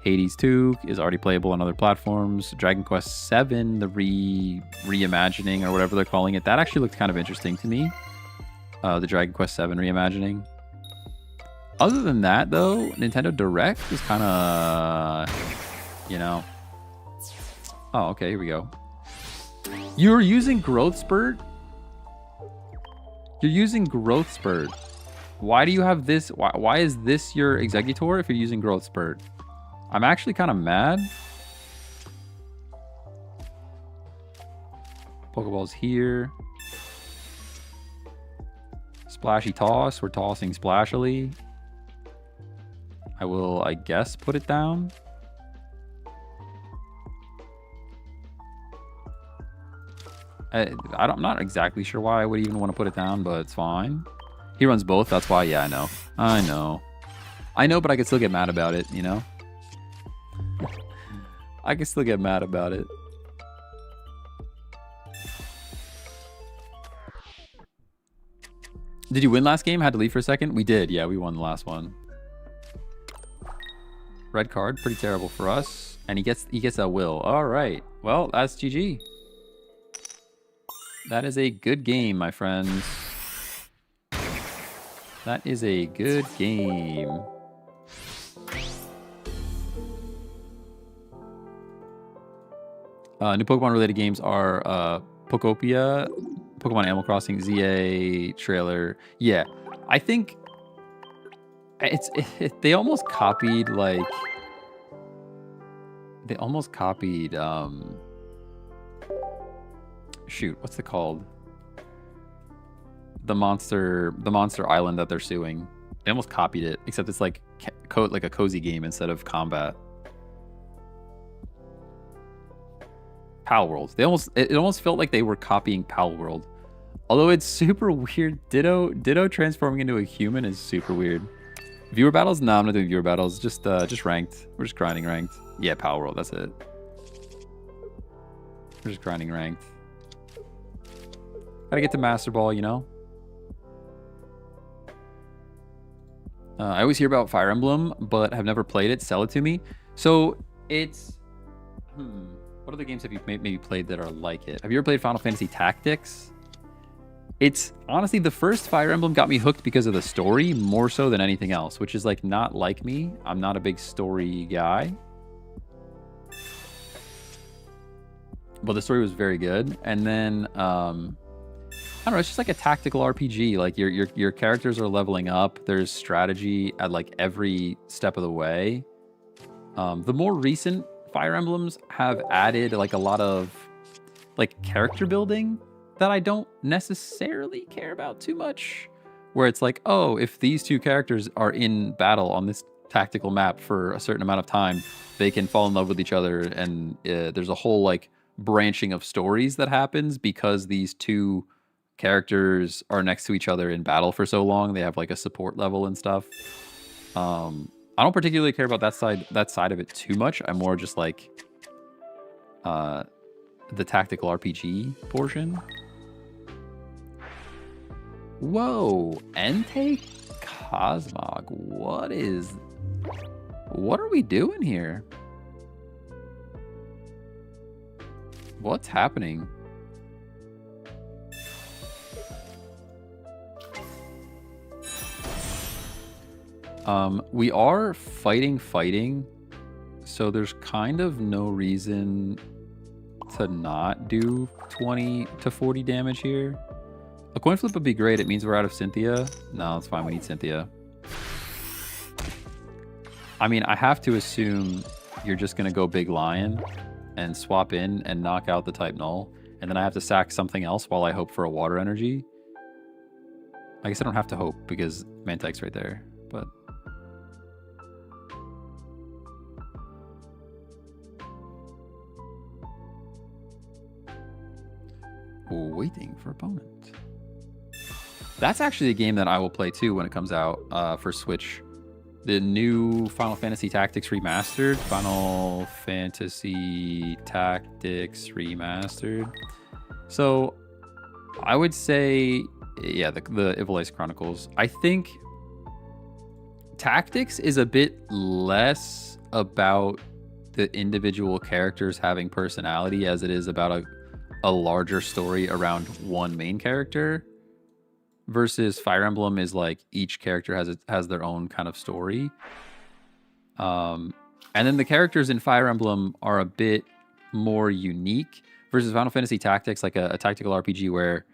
A: Hades 2 is already playable on other platforms. Dragon Quest 7, the reimagining or whatever they're calling it, that actually looked kind of interesting to me. The Dragon Quest 7 reimagining. Other than that, though, Nintendo Direct is kind of, you know. Oh, okay, here we go. You're using Growth Spurt? You're using Growth Spurt. Why do you have this? Why is this your Exeggutor if you're using Growth Spurt? I'm actually kind of mad. Pokeball's here. Splashy toss. We're tossing splashily. I will, I guess, put it down. I'm not exactly sure why I would even want to put it down, but it's fine. He runs both. That's why. Yeah, I know. I know. I know, but I can still get mad about it, you know? I can still get mad about it. Did you win last game? Had to leave for a second? We did. Yeah, we won the last one. Red card. Pretty terrible for us. And he gets a will. All right. Well, that's GG. That is a good game, my friends. That is a good game. New Pokemon related games are Pokopia, Pokemon Animal Crossing, ZA, trailer. Yeah, I think they almost copied like shoot, what's it called? The monster island that they're suing. They almost copied it, except it's like a cozy game instead of combat. Pal World. It almost felt like they were copying Pal World. Although it's super weird. Ditto transforming into a human is super weird. Viewer battles? No, I'm not doing viewer battles. Just ranked. We're just grinding ranked. Yeah, Pal World. That's it. We're just grinding ranked. Gotta get to Master Ball, you know? I always hear about Fire Emblem, but have never played it. Sell it to me. So it's... What other games have you maybe played that are like it? Have you ever played Final Fantasy Tactics? It's honestly, the first Fire Emblem got me hooked because of the story more so than anything else, which is like not like me. I'm not a big story guy. But the story was very good. And then, I don't know, it's just like a tactical RPG. Like your characters are leveling up. There's strategy at like every step of the way. The more recent Fire Emblems have added like a lot of like character building that I don't necessarily care about too much. Where it's like, oh, if these two characters are in battle on this tactical map for a certain amount of time, they can fall in love with each other. And there's a whole like branching of stories that happens because these two characters are next to each other in battle for so long. They have like a support level and stuff. I don't particularly care about that side of it too much. I'm more just like the tactical RPG portion. Whoa, Entei Cosmog. What are we doing here? What's happening? We are fighting, so there's kind of no reason to not do 20 to 40 damage here. A coin flip would be great. It means we're out of Cynthia. No, it's fine. We need Cynthia. I mean, I have to assume you're just going to go Big Lion and swap in and knock out the type Null. And then I have to sack something else while I hope for a water energy. I guess I don't have to hope because Mantic's right there, but... Waiting for opponent. That's actually a game that I will play too when it comes out for Switch. The new Final Fantasy Tactics Remastered. Final Fantasy Tactics Remastered. So I would say, yeah, the Evil Ice Chronicles. I think Tactics is a bit less about the individual characters having personality as it is about a larger story around one main character, versus Fire Emblem is like each character has their own kind of story. And then the characters in Fire Emblem are a bit more unique versus Final Fantasy Tactics, like a tactical RPG where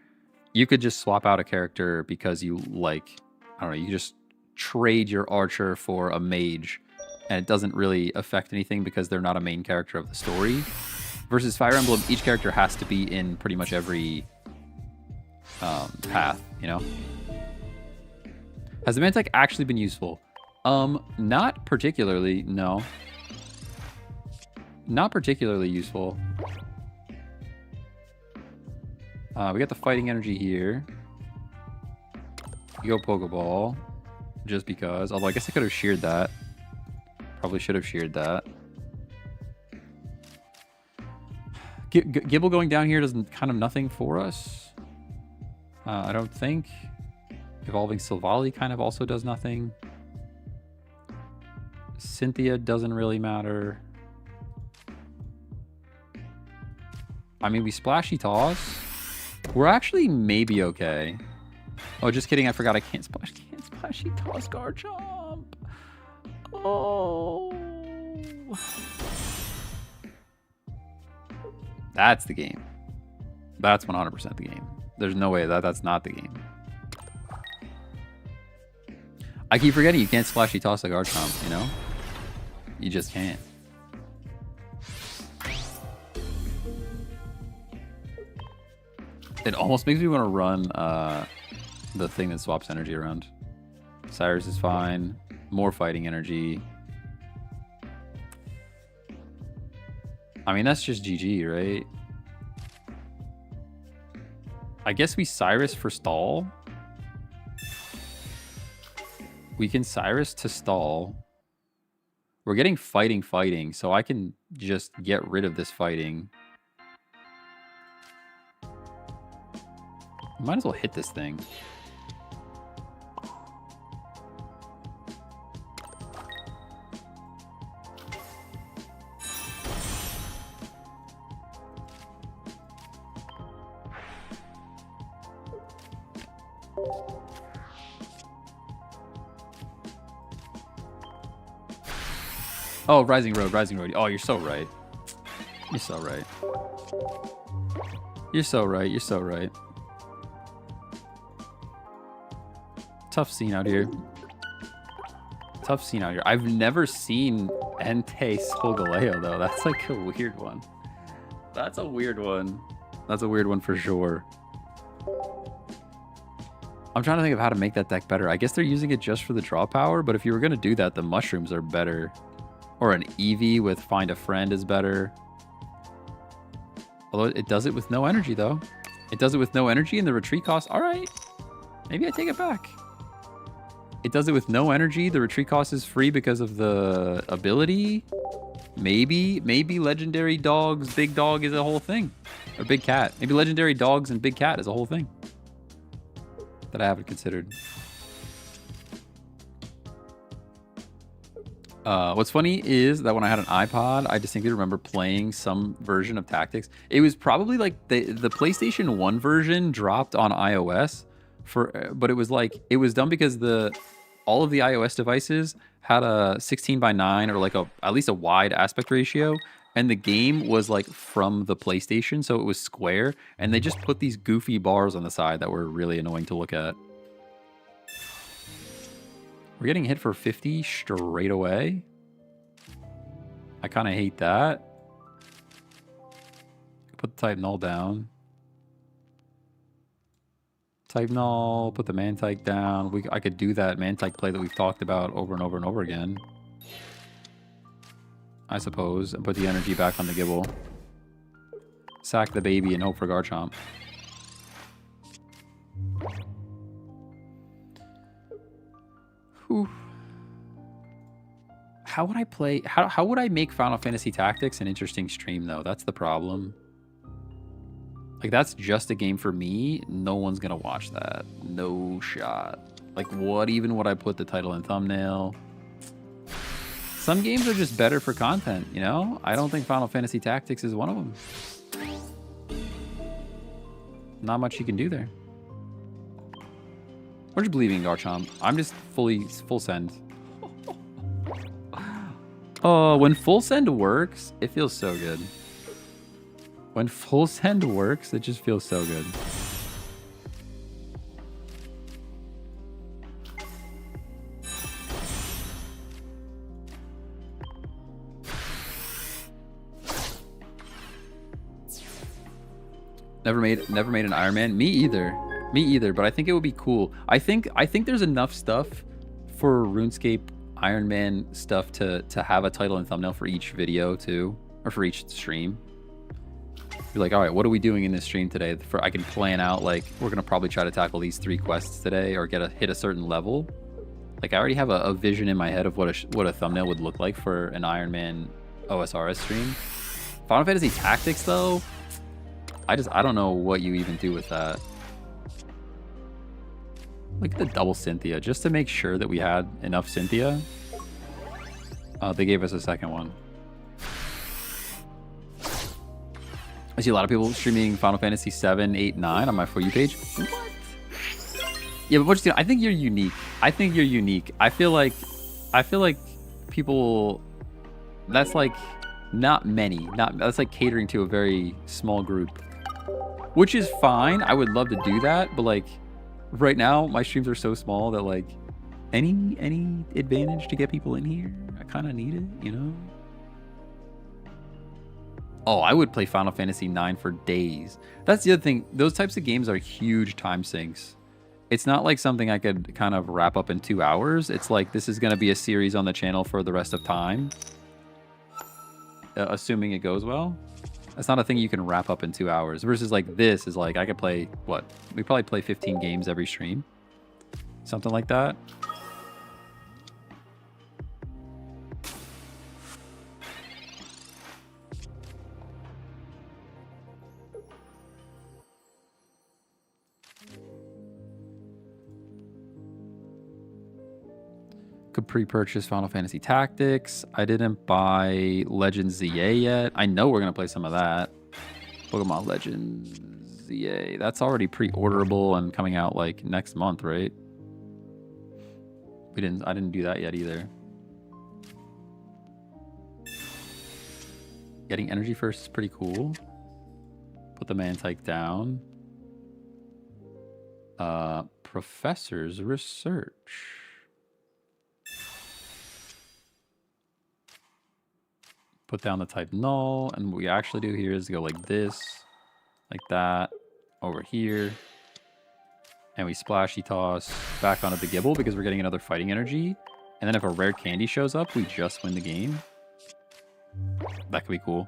A: You could just swap out a character because you like, I don't know, you just trade your archer for a mage, and it doesn't really affect anything because they're not a main character of the story. Versus Fire Emblem, each character has to be in pretty much every path, you know? Has the Mantike actually been useful? Not particularly, no. Not particularly useful. We got the fighting energy here. Go Pokeball. Just because. Although I guess I could have sheared that. Probably should have sheared that. Gibble going down here does kind of nothing for us. I don't think. Evolving Silvally kind of also does nothing. Cynthia doesn't really matter. I mean, we Splashy Toss. We're actually maybe okay. Oh, just kidding. I forgot I can't Splashy Toss Garchomp. Oh. That's the game. That's 100% the game. There's no way that's not the game. I keep forgetting you can't Splashy Toss a Garchomp, you know? You just can't. It almost makes me want to run the thing that swaps energy around. Cyrus is fine. More fighting energy. I mean, that's just GG, right? I guess we Cyrus for stall. We can Cyrus to stall. We're getting fighting, so I can just get rid of this fighting. Might as well hit this thing. Oh, Rising Road. Oh, you're so right. You're so right. You're so right. Tough scene out here. I've never seen Entei Solgaleo, though. That's like a weird one. That's a weird one for sure. I'm trying to think of how to make that deck better. I guess they're using it just for the draw power, but if you were going to do that, the mushrooms are better. Or an Eevee with Find a Friend is better. Although it does it with no energy, though. It does it with no energy and the retreat cost. All right. Maybe I take it back. It does it with no energy. The retreat cost is free because of the ability. Maybe legendary dogs, big dog is a whole thing. Or big cat. Maybe legendary dogs and big cat is a whole thing. That I haven't considered. What's funny is that when I had an iPod, I distinctly remember playing some version of Tactics. It was probably like the PlayStation 1 version dropped on iOS, but it was like, it was done because all of the iOS devices had a 16:9 or like at least a wide aspect ratio, and the game was like from the PlayStation, so it was square, and they just put these goofy bars on the side that were really annoying to look at. We're getting hit for 50 straight away. I kind of hate that. Put the type null down. Type null, put the Mantike down. I could do that Mantike play that we've talked about over and over and over again, I suppose, and put the energy back on the Gibble. Sack the baby and hope for Garchomp. Whew. How would I play? How would I make Final Fantasy Tactics an interesting stream, though? That's the problem. Like, that's just a game for me. No one's gonna watch that. No shot. Like, what even would I put the title and thumbnail? Some games are just better for content, you know? I don't think Final Fantasy Tactics is one of them. Not much you can do there. We're just believing Garchomp. I'm just full send. Oh, when full send works, it feels so good. When full send works, it just feels so good. Never made an Iron Man. Me either. Me either. But I think it would be cool. I think there's enough stuff for RuneScape Iron Man stuff to have a title and thumbnail for each video too, or for each stream. Be like, all right, what are we doing in this stream today? I can plan out like we're gonna probably try to tackle these 3 quests today, or hit a certain level. Like I already have a vision in my head of what a thumbnail would look like for an Iron Man OSRS stream. Final Fantasy Tactics though, I don't know what you even do with that. Look at the double Cynthia, just to make sure that we had enough Cynthia. They gave us a second one. I see a lot of people streaming Final Fantasy 7, 8, 9 on my For You page. What? Yeah, but what you I think you're unique. I think you're unique. I feel like people, that's like not many. That's like catering to a very small group. Which is fine. I would love to do that, but like right now my streams are so small that like any advantage to get people in here, I kind of need it, you know? Oh, I would play Final Fantasy IX for days. That's the other thing. Those types of games are huge time sinks. It's not like something I could kind of wrap up in 2 hours. It's like this is going to be a series on the channel for the rest of time. Assuming it goes well. That's not a thing you can wrap up in 2 hours. Versus like this is like I could play, what? We probably play 15 games every stream. Something like that. Could pre-purchase Final Fantasy Tactics. I didn't buy Legends ZA yet. I know we're gonna play some of that. Pokemon Legends ZA. That's already pre-orderable and coming out like next month, right? I didn't do that yet either. Getting energy first is pretty cool. Put the Mantike down. Professor's research. Put down the type null, and what we actually do here is go like this, like that, over here, and we splashy toss back onto the Gibble because we're getting another fighting energy. And then if a rare candy shows up, we just win the game. That could be cool.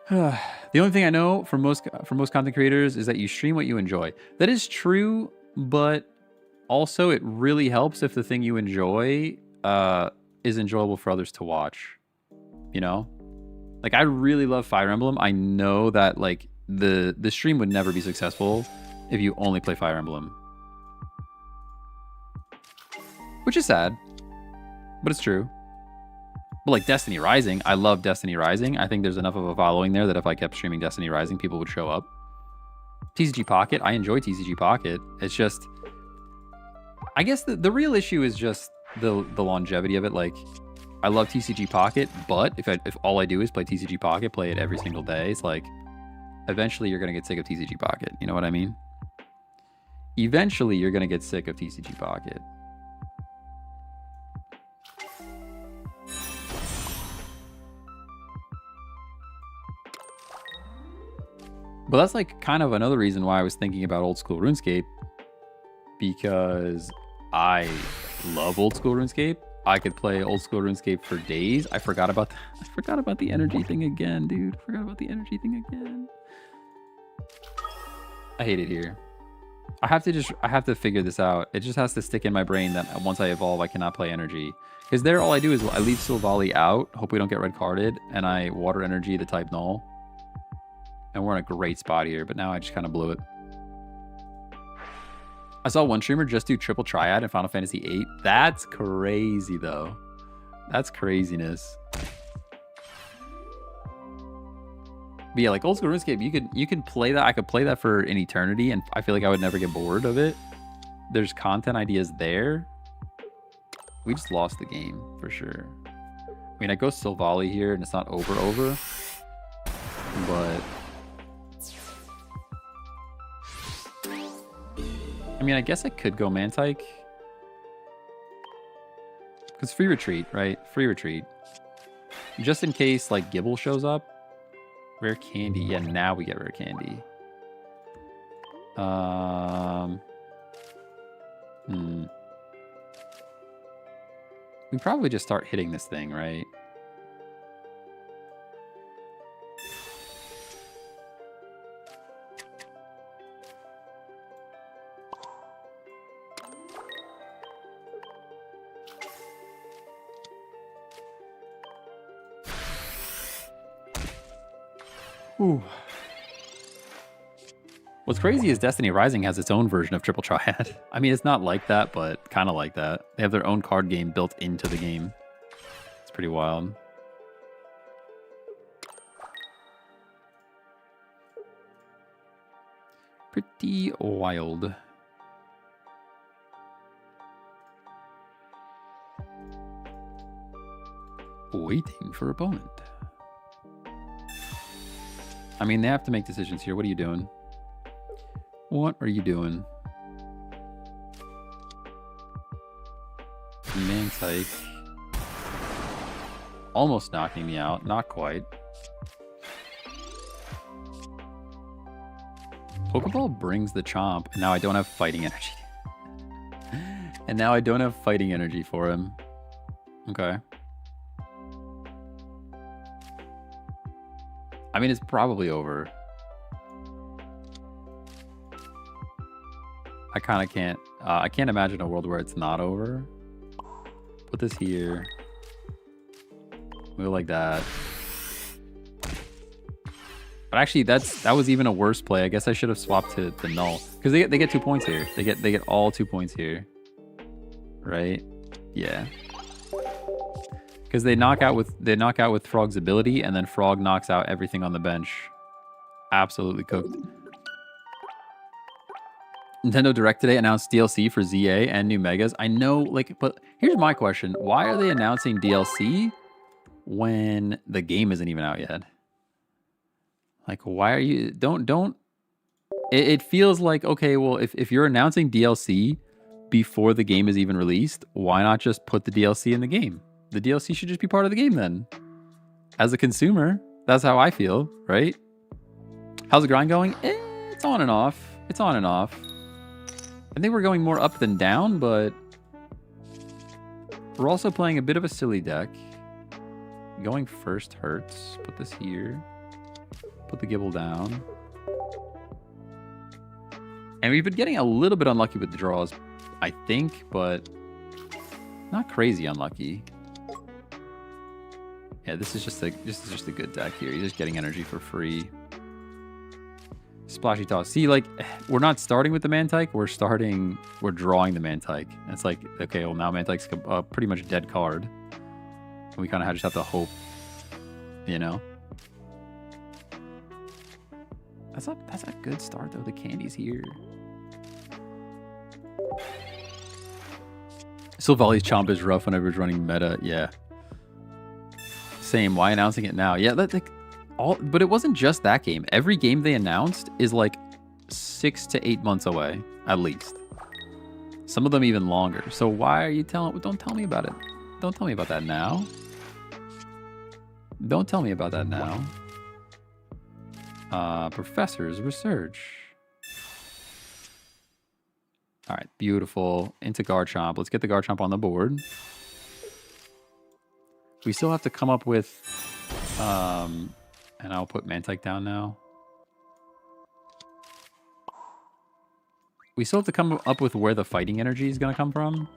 A: The only thing I know from most content creators is that you stream what you enjoy. That is true, but also it really helps if the thing you enjoy is enjoyable for others to watch, you know? Like I really love Fire Emblem. I know that like the stream would never be successful if you only play Fire Emblem, which is sad, but it's true. But like Destiny Rising, I love Destiny Rising. I think there's enough of a following there that if I kept streaming Destiny Rising, people would show up. TCG Pocket, I enjoy TCG Pocket. It's just, I guess the real issue is just the longevity of it. Like I love TCG Pocket, but if all I do is play TCG Pocket, play it every single day, it's like eventually you're gonna get sick of TCG Pocket. You know what I mean? Eventually you're gonna get sick of TCG Pocket. But that's like kind of another reason why I was thinking about old school RuneScape, because I love old school RuneScape. I could play old school RuneScape for days. I forgot about the energy thing again, dude. I forgot about the energy thing again. I hate it here. I have to figure this out. It just has to stick in my brain that once I evolve, I cannot play energy. Because there, all I do is I leave Silvally out, hope we don't get red carded, and I water energy the type null. And we're in a great spot here, but now I just kind of blew it. I saw one streamer just do triple triad in Final Fantasy VIII. That's crazy, though. That's craziness. But yeah, like old school RuneScape, you can play that. I could play that for an eternity, and I feel like I would never get bored of it. There's content ideas there. We just lost the game for sure. I mean, I go Silvally here, and it's not over, but I mean, I guess I could go Mantike. Because free retreat, right? Free retreat. Just in case, like, Gibble shows up. Rare candy. Yeah, now we get rare candy. We probably just start hitting this thing, right? Ooh. What's crazy is Destiny Rising has its own version of Triple Triad. I mean, it's not like that, but kind of like that. They have their own card game built into the game. It's pretty wild. Pretty wild. Waiting for opponent. I mean, they have to make decisions here. What are you doing? What are you doing? Mantike. Almost knocking me out. Not quite. Pokeball brings the Chomp. And now I don't have fighting energy. And now I don't have fighting energy for him. Okay. I mean, it's probably over. I kind of can't. I can't imagine a world where it's not over. Put this here. Go like that. But actually, that was even a worse play. I guess I should have swapped to the null because they get 2 points here. They get all 2 points here, right? Yeah. Because they knock out with Frog's ability, and then Frog knocks out everything on the bench. Absolutely cooked. Nintendo Direct today announced DLC for ZA and new Megas. I know, like, but here's my question: why are they announcing DLC when the game isn't even out yet? Like, why are you don't? It feels like, okay, well, if you're announcing DLC before the game is even released, why not just put the DLC in the game? The DLC should just be part of the game then. As a consumer, that's how I feel, right? How's the grind going? It's on and off. It's on and off. I think we're going more up than down, but we're also playing a bit of a silly deck. Going first hurts. Put this here. Put the Gibble down. And we've been getting a little bit unlucky with the draws, I think, but not crazy unlucky. Yeah, this is just a good deck here. You're just getting energy for free. Splashy Toss. See, like, we're not starting with the Mantike. We're drawing the Mantike. And it's like, okay, well, now Mantike's a pretty much dead card. And we kind of just have to hope, you know? That's a good start, though. The candy's here. Silvali's Chomp is rough whenever it's running meta. Yeah. Same. Why announcing it now? Yeah, but it wasn't just that game. Every game they announced is like 6 to 8 months away, at least. Some of them even longer. So why are you telling? Don't tell me about it. Don't tell me about that now. Don't tell me about that now. Professor's research. All right, beautiful. Into Garchomp. Let's get the Garchomp on the board. We still have to come up with, and I'll put Mantike down now. We still have to come up with where the fighting energy is going to come from.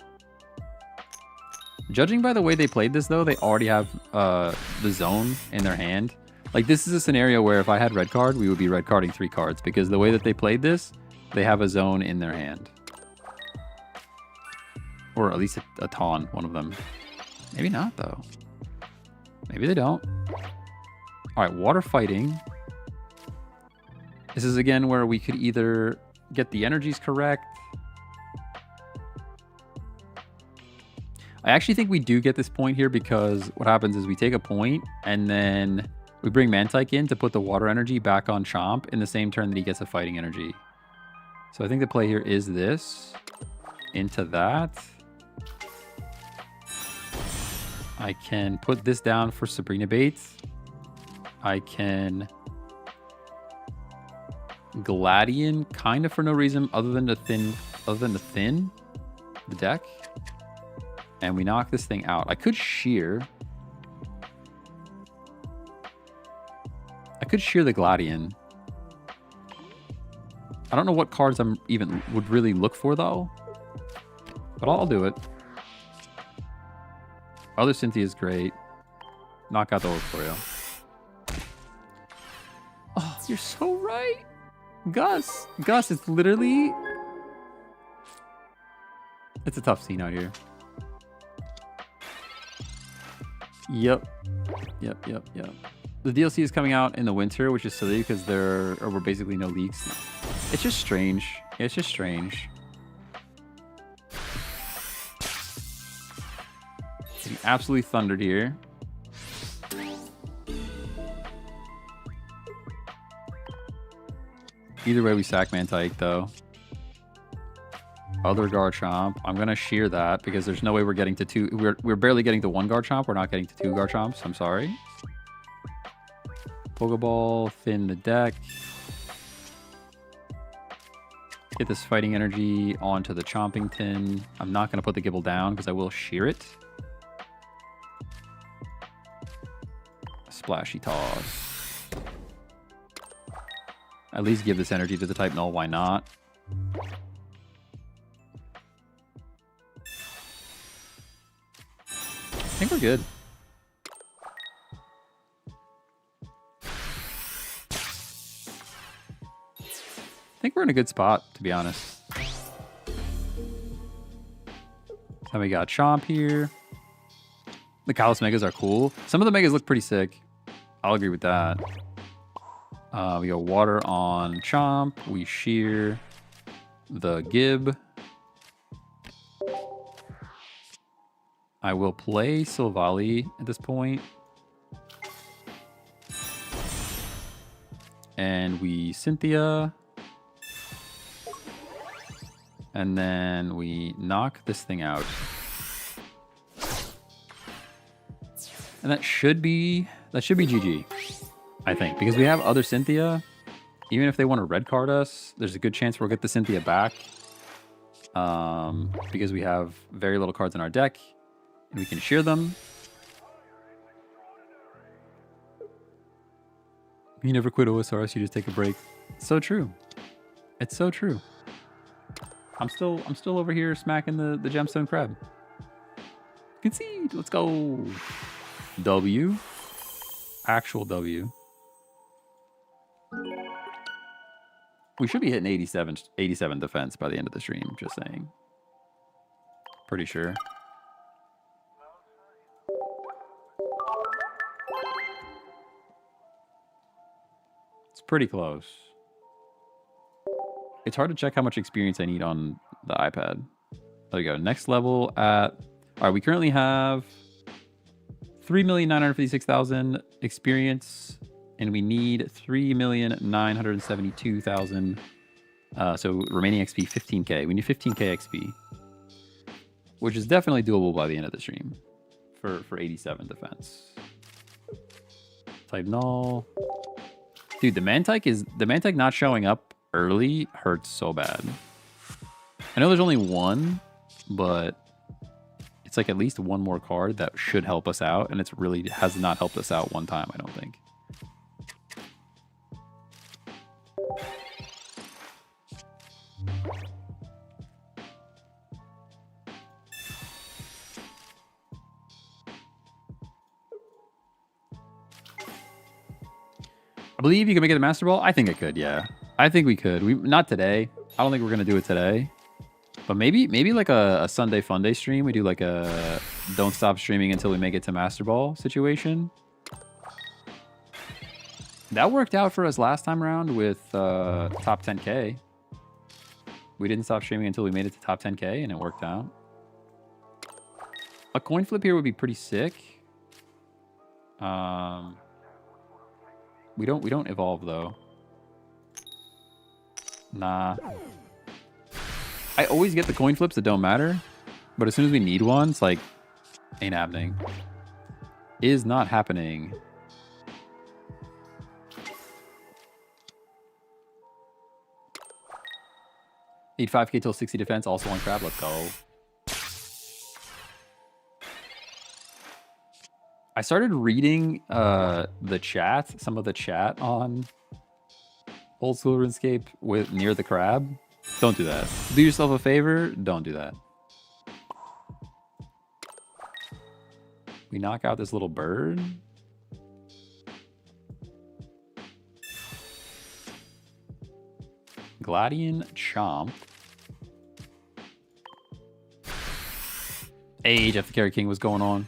A: Judging by the way they played this, though, they already have the zone in their hand. Like, this is a scenario where if I had red card, we would be red carding 3 cards. Because the way that they played this, they have a zone in their hand. Or at least a taunt, one of them. Maybe not, though. Maybe they don't. All right, water fighting. This is, again, where we could either get the energies correct. I actually think we do get this point here because what happens is we take a point and then we bring Mantike in to put the water energy back on Chomp in the same turn that he gets a fighting energy. So I think the play here is this. Into that. I can put this down for Sabrina Bates. I can Gladian, kind of for no reason other than to thin the deck. And we knock this thing out. I could shear. I could shear the Gladian. I don't know what cards I'm even would really look for though. But I'll do it. Other Cynthia's great. Knock out the orb for you. Oh, you're so right. Gus, it's literally... It's a tough scene out here. Yep. The DLC is coming out in the winter, which is silly because there were basically no leaks. It's just strange. It's just strange. Getting absolutely thundered here. Either way, we sack Mantike, though. Other Garchomp. I'm going to shear that because there's no way we're getting to two. We're barely getting to one Garchomp. We're not getting to two Garchomps. I'm sorry. Pokeball. Thin the deck. Get this fighting energy onto the Chomping Tin. I'm not going to put the Gibble down because I will shear it. Splashy Toss. At least give this energy to the type null. Why not? I think we're good. I think we're in a good spot, to be honest. Then we got Chomp here. The Kalos Megas are cool. Some of the Megas look pretty sick. I'll agree with that. We go water on Chomp. We shear the Gib. I will play Silvally at this point. And we Cynthia. And then we knock this thing out. And that should be GG. I think, because we have other Cynthia. Even if they want to red card us, there's a good chance we'll get the Cynthia back. Because we have very little cards in our deck. And we can shear them. You never quit OSRS, you just take a break. It's so true. It's so true. I'm still over here smacking the gemstone crab. Concede, let's go. W. Actual W. We should be hitting 87 defense by the end of the stream, just saying. Pretty sure. It's pretty close. It's hard to check how much experience I need on the iPad. There we go. Next level at... Alright, we currently have 3,956,000 experience. And we need 3,972,000. So remaining XP 15k. We need 15k XP, which is definitely doable by the end of the stream for 87 defense. Type null. Dude, the Mantike not showing up early hurts so bad. I know there's only one, but it's like at least one more card that should help us out, and it's really has not helped us out one time, I don't think. I believe you can make it a Master Ball. I think it could, yeah. I think we could. Not today. I don't think we're gonna do it today. But maybe like a Sunday Fun Day stream. We do like a don't stop streaming until we make it to Master Ball situation. That worked out for us last time around with top 10k. We didn't stop streaming until we made it to top 10k, and it worked out. A coin flip here would be pretty sick. We don't evolve though. Nah. I always get the coin flips that don't matter, but as soon as we need one, it's like, ain't happening. Is not happening. Need 5k till 60 defense, also on crab. Let's go. I started reading the chat, some of the chat on Old School RuneScape with near the crab. Don't do that. Do yourself a favor. Don't do that. We knock out this little bird. Gladian Chomp. Hey, Jeff the Carrot King, what's going on?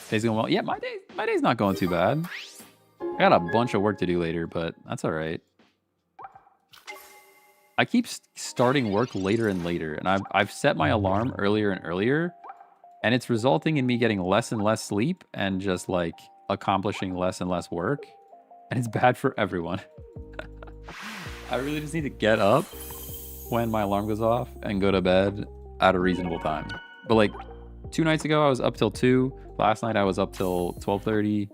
A: Day's going well. Yeah, my day's not going too bad. I got a bunch of work to do later, but that's all right. I keep starting work later and later, and I've set my alarm earlier and earlier, and it's resulting in me getting less and less sleep and just like accomplishing less and less work, and it's bad for everyone. I really just need to get up when my alarm goes off and go to bed at a reasonable time. But like 2 nights ago, I was up till 2. Last night I was up till 12:30,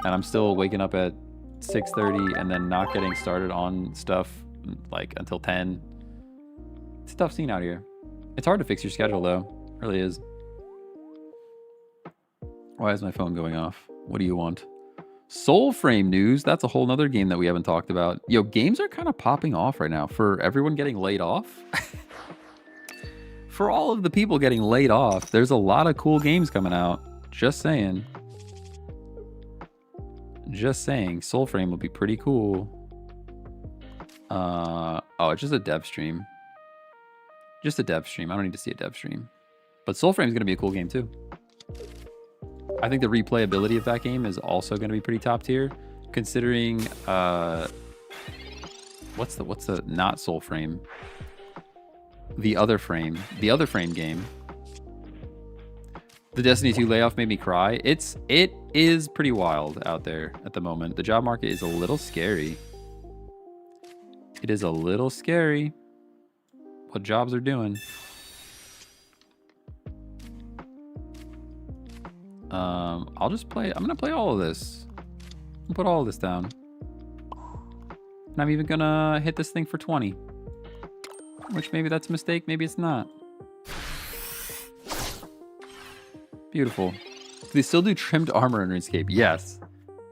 A: and I'm still waking up at 6:30 and then not getting started on stuff like until 10. It's a tough scene out here. It's hard to fix your schedule though. It really is. Why is my phone going off? What do you want? Soul Frame news. That's a whole nother game that we haven't talked about. Yo, games are kind of popping off right now for everyone getting laid off. For all of the people getting laid off, there's a lot of cool games coming out. Just saying. Just saying. Soul Frame will be pretty cool. Oh, it's just a dev stream. Just a dev stream. I don't need to see a dev stream. But Soul Frame is going to be a cool game too. I think the replayability of that game is also going to be pretty top tier, considering what's the not Soul Frame? The other frame game. The Destiny 2 layoff made me cry. It is pretty wild out there at the moment. The job market is a little scary. It is a little scary what jobs are doing. I'll just play. I'm gonna play all of this. I'll put all of this down. And I'm even gonna hit this thing for 20. Which maybe that's a mistake, maybe it's not. Beautiful. Do they still do trimmed armor in RuneScape? Yes.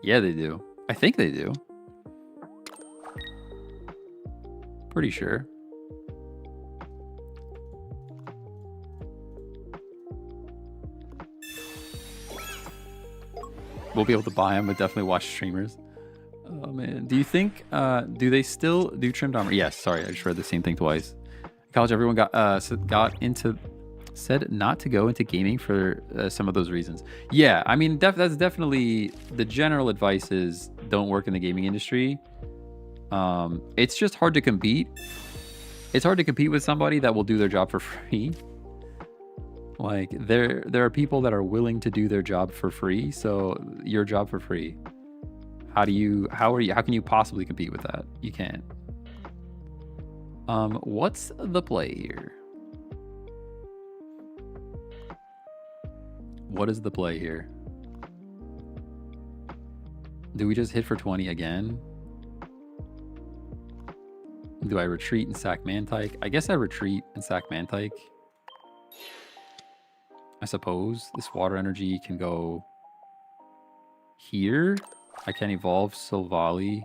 A: Yeah, they do. I think they do. Pretty sure. We'll be able to buy them, but definitely watch streamers. Oh man, do you think do they still do trimmed armor? Yes. Sorry, I just read the same thing twice. In college, everyone said not to go into gaming for some of those reasons. Yeah, I mean that's definitely the general advice is don't work in the gaming industry. It's just hard to compete. It's hard to compete with somebody that will do their job for free. Like there are people that are willing to do their job for free, so your job for free. How can you possibly compete with that? You can't. What's the play here? What is the play here? Do we just hit for 20 again? Do I retreat and sack Mantike? I guess I retreat and sack Mantike. I suppose this water energy can go here. I can evolve Silvally.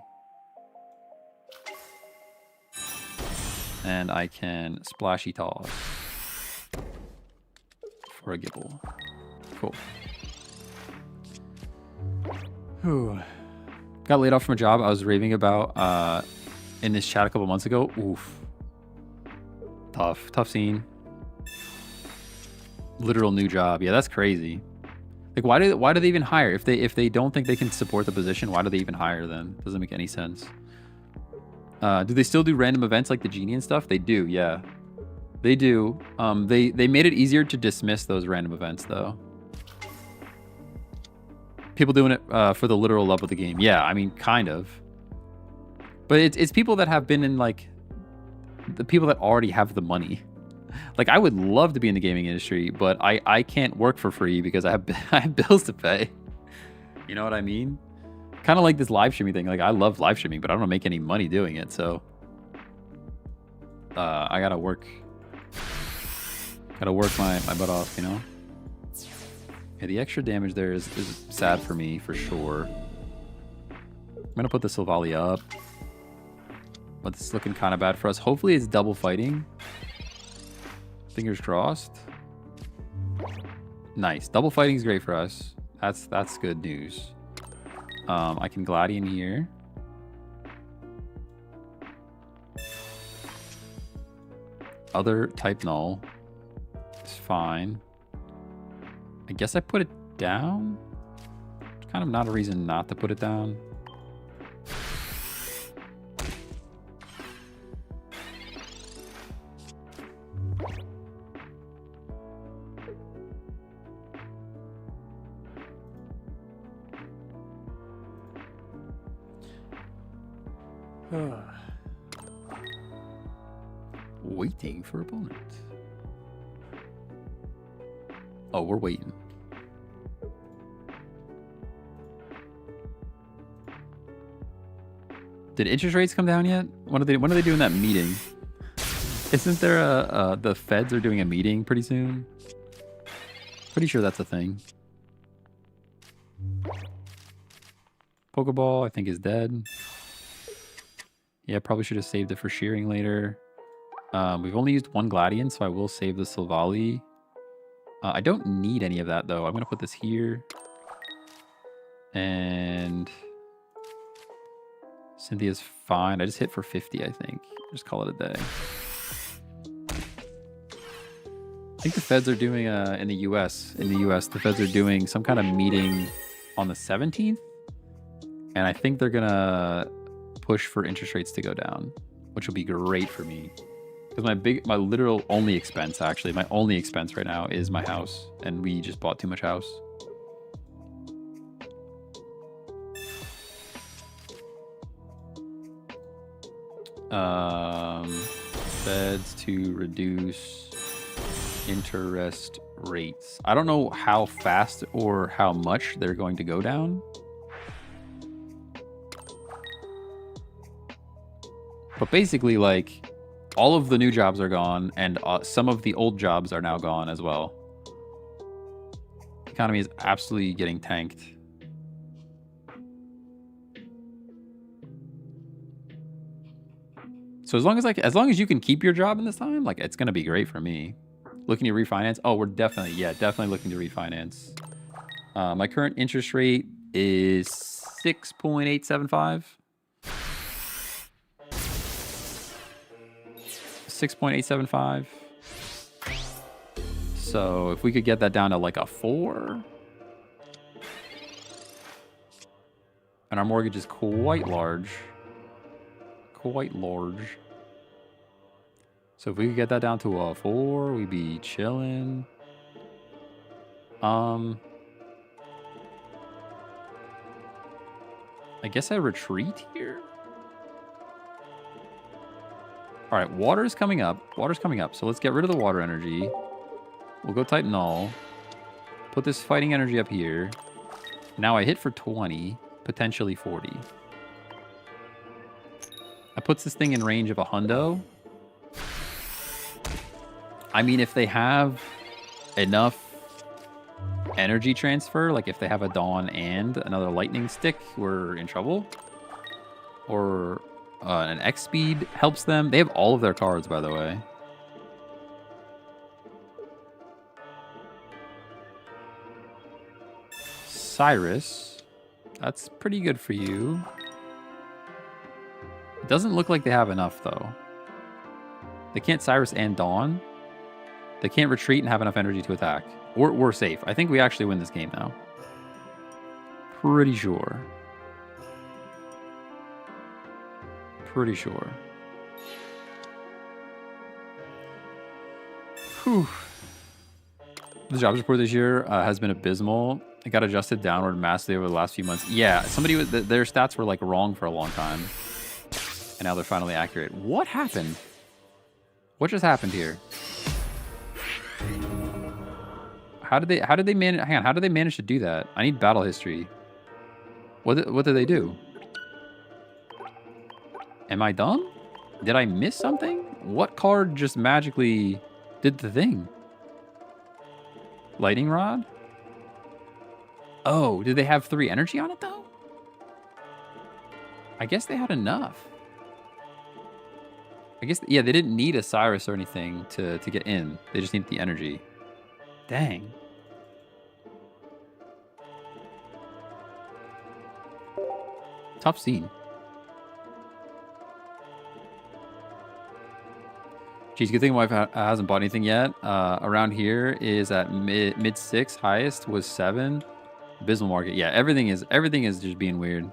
A: And I can Splashy Toss for a Gibble. Cool. Whew. Got laid off from a job I was raving about in this chat a couple months ago. Oof. Tough scene. Literal new job. Yeah, that's crazy. Like, why do they even hire if they don't think they can support the position? Why do they even hire then? Doesn't make any sense. Do they still do random events like the genie and stuff? They do. Yeah, they do. They made it easier to dismiss those random events though. People doing it for the literal love of the game. Yeah, I mean, kind of. But it's people that have been in like the people that already have the money. Like, I would love to be in the gaming industry, but I can't work for free because I have bills to pay. You know what I mean? Kind of like this live streaming thing. Like, I love live streaming, but I don't make any money doing it. So I gotta work my butt off, you know? Yeah, the extra damage there is sad for me, for sure. I'm gonna put the Silvally up. But this is looking kind of bad for us. Hopefully it's double fighting. Fingers crossed. Nice. Double fighting is great for us. That's good news. I can Gladian here. Other type null. It's fine. I guess I put it down. It's kind of not a reason not to put it down. Waiting for opponent. Oh, we're waiting. Did interest rates come down yet? When are they doing that meeting? Isn't there the feds are doing a meeting pretty soon? Pretty sure that's a thing. Pokeball, I think, is dead. Yeah, probably should have saved it for shearing later. We've only used one Gladian, so I will save the Silvally. I don't need any of that, though. I'm going to put this here. And Cynthia's fine. I just hit for 50, I think. Just call it a day. I think the feds are doing, in the US, the feds are doing some kind of meeting on the 17th. And I think they're going to push for interest rates to go down, which will be great for me. Because my literal only expense, actually, my only expense right now is my house. And we just bought too much house. Feds to reduce interest rates. I don't know how fast or how much they're going to go down. But basically, like, all of the new jobs are gone, and some of the old jobs are now gone as well. The economy is absolutely getting tanked. So as long as you can keep your job in this time, like, it's gonna be great for me. Looking to refinance? Oh, we're definitely looking to refinance. My current interest rate is 6.875. 6.875. So if we could get that down to like a 4. And our mortgage is quite large. Quite large. So if we could get that down to a 4, we'd be chilling. I guess I retreat here. All right, water's coming up. Water's coming up. So let's get rid of the water energy. We'll go type null. Put this fighting energy up here. Now I hit for 20, potentially 40. I puts this thing in range of a hundo. I mean, if they have enough energy transfer, like if they have a Dawn and another lightning stick, we're in trouble. Or an X speed helps them. They have all of their cards, by the way. Cyrus. That's pretty good for you. It doesn't look like they have enough, though. They can't Cyrus and Dawn. They can't retreat and have enough energy to attack. We're safe. I think we actually win this game now. Pretty sure. Pretty sure. Whew. The jobs report this year has been abysmal. It got adjusted downward massively over the last few months. Yeah, somebody with their stats were like wrong for a long time, and now they're finally accurate. What happened? What just happened here? How did they manage? Hang on, how did they manage to do that? I need battle history. What did they do? Am I dumb? Did I miss something? What card just magically did the thing? Lightning Rod? Oh, did they have 3 energy on it, though? I guess they had enough. I guess, yeah, they didn't need a Cyrus or anything to get in. They just needed the energy. Dang. Tough scene. Geez, good thing my wife hasn't bought anything yet. Around here is at mid 6. Highest was 7. Abysmal market. Yeah, everything is just being weird.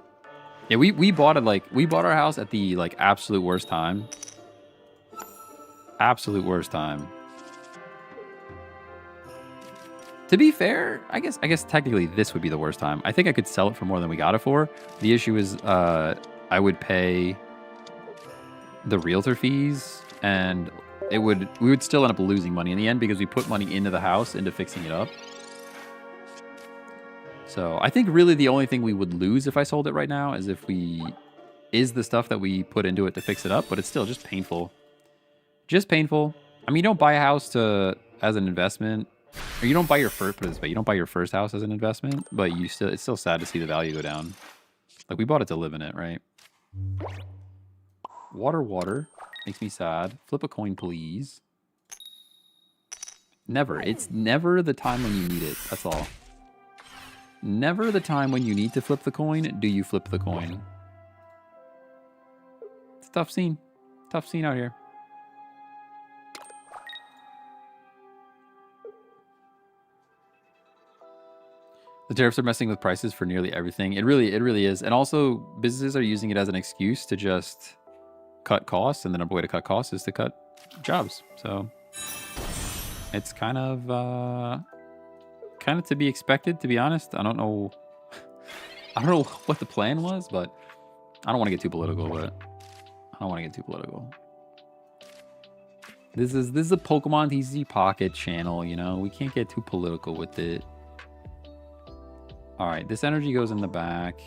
A: Yeah, we bought it we bought our house at the absolute worst time. Absolute worst time. To be fair, I guess technically this would be the worst time. I think I could sell it for more than we got it for. The issue is I would pay the realtor fees, and we would still end up losing money in the end because we put money into the house into fixing it up. So I think really the only thing we would lose if I sold it right now is the stuff that we put into it to fix it up, but it's still just painful. Just painful. I mean, you don't buy a house as an investment, or you don't buy your first, put it this way, you don't buy your first house as an investment, but it's still sad to see the value go down. Like, we bought it to live in it, right? Water. Makes me sad. Flip a coin, please. Never. It's never the time when you need it. That's all. Never the time when you need to flip the coin do you flip the coin. It's a tough scene. Tough scene out here. The tariffs are messing with prices for nearly everything. It really is. And also, businesses are using it as an excuse to just cut costs, and the number way to cut costs is to cut jobs. So it's kind of to be expected, to be honest. I don't know what the plan was, but I don't want to get too political. This is a Pokemon TCG Pocket channel, you know. We can't get too political with it. All right, this energy goes in the back.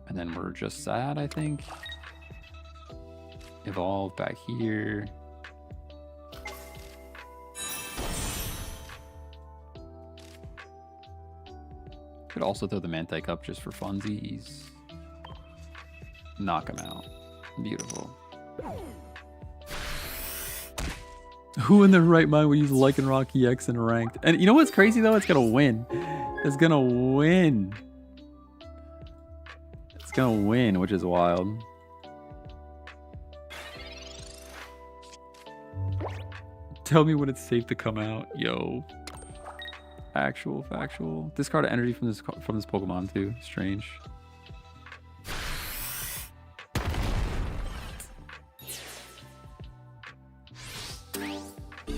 A: And then we're just sad, I think. Evolve back here. Could also throw the Mantike up just for funsies. Knock him out. Beautiful. Who in their right mind would use Lycanroc EX in ranked? And you know what's crazy though? It's gonna win. It's gonna win. It's gonna win, which is wild. Tell me when it's safe to come out, yo. Factual. Discard energy from this Pokemon too. Strange.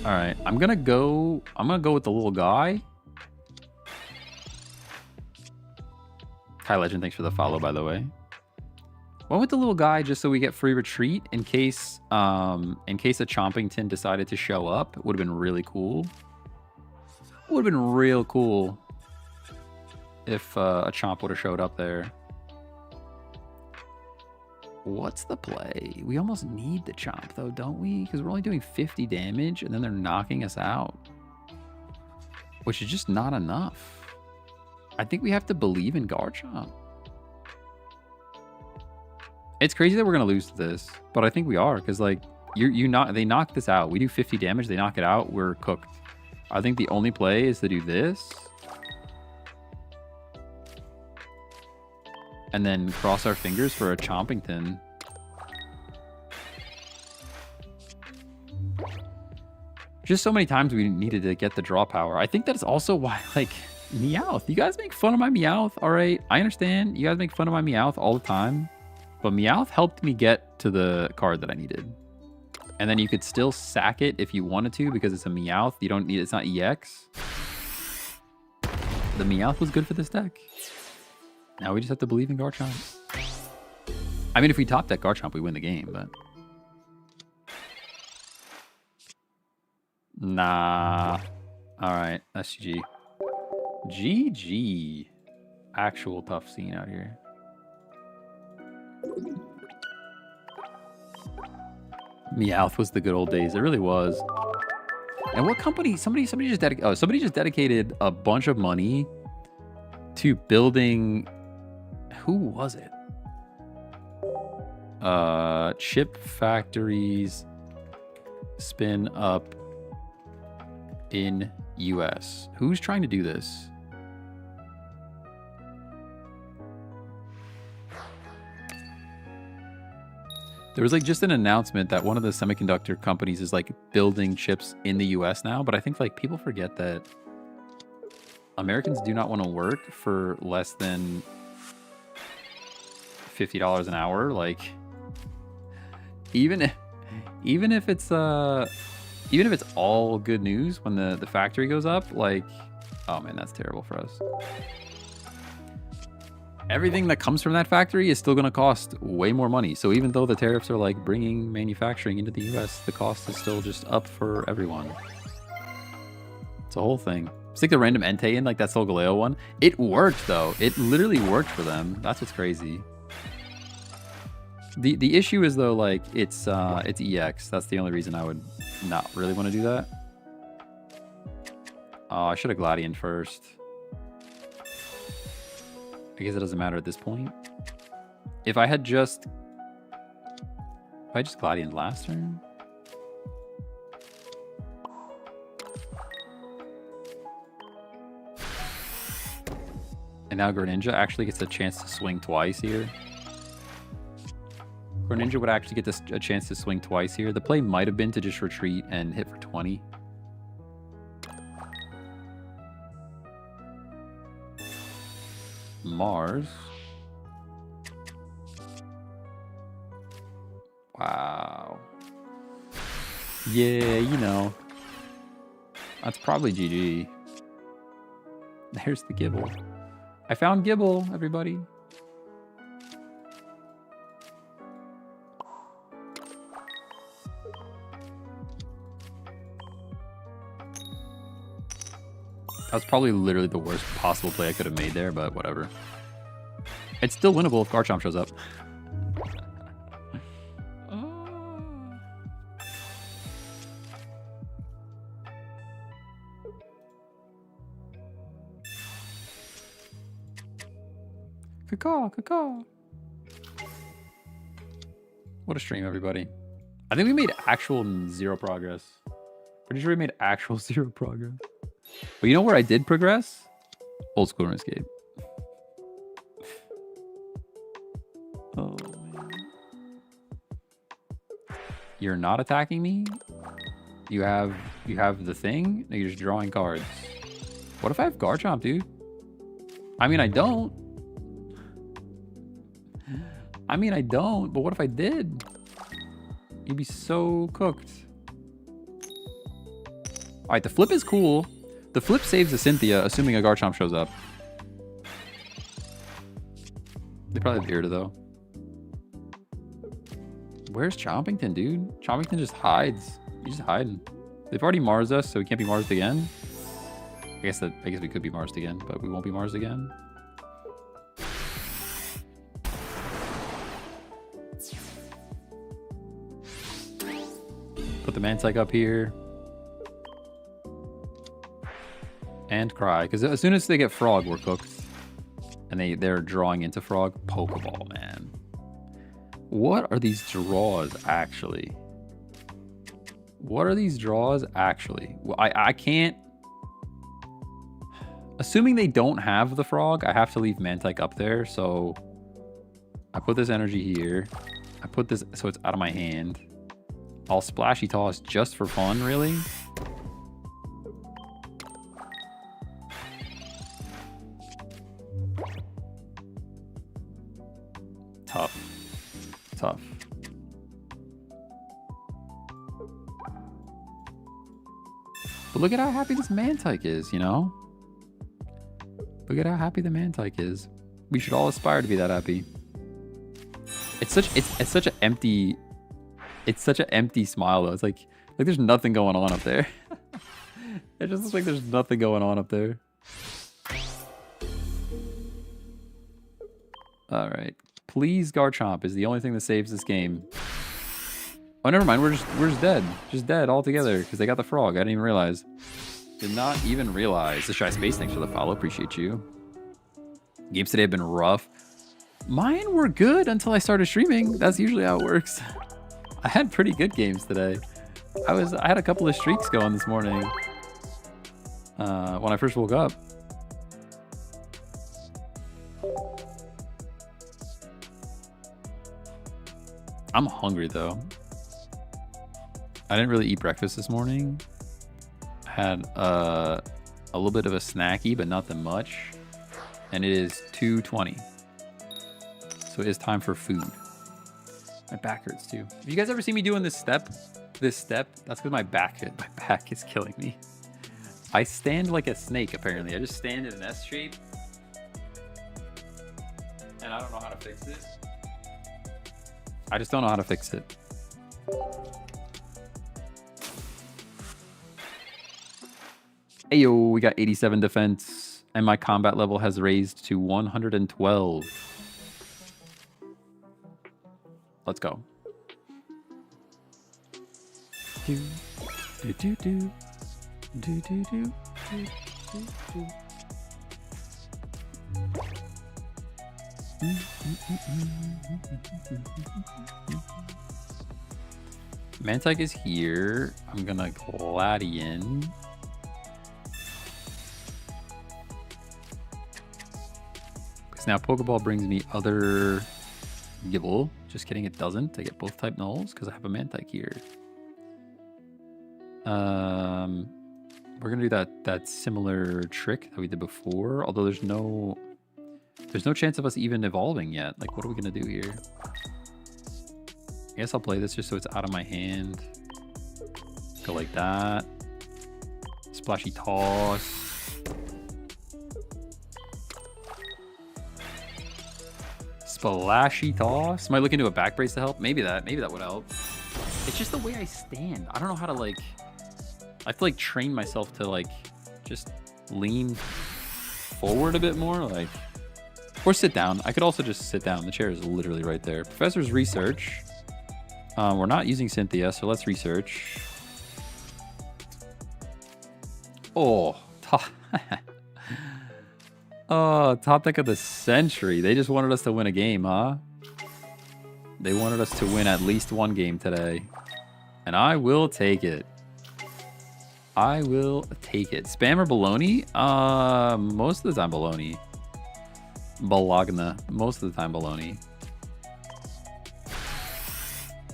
A: All right, I'm gonna go with the little guy. Hi Legend, thanks for the follow, by the way. Went with the little guy just so we get free retreat in case a Chompington decided to show up. It would have been really cool. Would have been real cool if a Chomp would have showed up there. What's the play? We almost need the Chomp though, don't we? Because we're only doing 50 damage and then they're knocking us out, which is just not enough. I think we have to believe in Garchomp. It's crazy that we're gonna lose to this, but I think we are, because like they knock this out. We do 50 damage, they knock it out, we're cooked. I think the only play is to do this. And then cross our fingers for a Chompington. Just so many times we needed to get the draw power. I think that's also why, like, Meowth. You guys make fun of my Meowth, all right? I understand. You guys make fun of my Meowth all the time. But Meowth helped me get to the card that I needed. And then you could still sack it if you wanted to because it's a Meowth. You don't need, it's not EX. The Meowth was good for this deck. Now we just have to believe in Garchomp. I mean, if we top deck Garchomp, we win the game, but... Nah. Alright, SG. GG. Actual tough scene out here. Meowth was the good old days. It really was. And what company? Somebody just dedicated a bunch of money to building. Who was it? Chip factories spin up in US. Who's trying to do this? There was like just an announcement that one of the semiconductor companies is like building chips in the US now, but I think like people forget that Americans do not want to work for less than $50 an hour. Like even if it's all good news when the factory goes up, like, oh man, that's terrible for us. Everything that comes from that factory is still going to cost way more money. So even though the tariffs are like bringing manufacturing into the US, the cost is still just up for everyone. It's a whole thing. Stick the random Entei in, like that Solgaleo one. It worked though. It literally worked for them. That's what's crazy. The issue is though, like it's EX. That's the only reason I would not really want to do that. Oh, I should have Gladian first. I guess it doesn't matter at this point. If I just Gladian last turn. And now Greninja actually gets a chance to swing twice here. Greninja would actually get a chance to swing twice here. The play might have been to just retreat and hit for 20. Mars. Wow. Yeah, you know. That's probably GG. There's the Gibble. I found Gibble, everybody. That was probably literally the worst possible play I could have made there, but whatever. It's still winnable if Garchomp shows up. Caw. What a stream, everybody. I think we made actual 0 progress. Pretty sure we made actual 0 progress. But you know where I did progress? Old school RuneScape. Oh, man. You're not attacking me? You have the thing? No, you're just drawing cards. What if I have Garchomp, dude? I mean, I don't. But what if I did? You'd be so cooked. All right, the flip is cool. The flip saves the Cynthia, assuming a Garchomp shows up. They probably have Irida, though. Where's Chompington, dude? Chompington just hides. He's just hiding. They've already Marsed us, so we can't be Marsed again. I guess we could be Marsed again, but we won't be Marsed again. Put the Mantike up here. And Cry, because as soon as they get Frog, we're cooked. And they're drawing into Frog. Pokeball, man. What are these draws, actually? What are these draws, actually? Well, I can't... Assuming they don't have the Frog, I have to leave Mantike up there, so... I put this energy here. I put this so it's out of my hand. I'll Splashy Toss just for fun, really? Tough. But look at how happy this Mantike is, you know? Look at how happy the Mantike is. We should all aspire to be that happy. It's such an empty smile though. It's like there's nothing going on up there. It just looks like there's nothing going on up there. All right. Please, Garchomp is the only thing that saves this game. Oh, never mind. We're just dead. Just dead altogether because they got the frog. I didn't even realize. Did not even realize. The Shy Space, thanks for the follow. Appreciate you. Games today have been rough. Mine were good until I started streaming. That's usually how it works. I had pretty good games today. I had a couple of streaks going this morning. When I first woke up. I'm hungry though. I didn't really eat breakfast this morning. I had a little bit of a snacky, but nothing much. And it is 2:20. So it is time for food. My back hurts too. Have you guys ever seen me doing this step? That's because my back is killing me. I stand like a snake, apparently. I just stand in an S shape. And I don't know how to fix it. I just don't know how to fix it. Ayo, we got 87 defense. And my combat level has raised to 112. Let's go. Do, do, do, do. Do, do, do, do, do, do. Mantike is here. I'm gonna Gladian. Because now Pokeball brings me other Gibble. Just kidding, it doesn't. I get both type nulls because I have a Mantike here. We're gonna do that similar trick that we did before, although there's no chance of us even evolving yet. Like, what are we gonna do here? I guess I'll play this just so it's out of my hand. Go like that. Splashy toss. Splashy toss. Am I looking to a back brace to help? Maybe that would help. It's just the way I stand. I don't know how to like. I have to like train myself to like just lean forward a bit more, like, or sit down. I could also just sit down. The chair is literally right there. Professor's research. We're not using Cynthia, so let's research. Oh, top deck of the century. They just wanted us to win a game, huh? They wanted us to win at least one game today. And I will take it. I will take it. Spam or baloney? Most of the time baloney. Bologna. Most of the time baloney.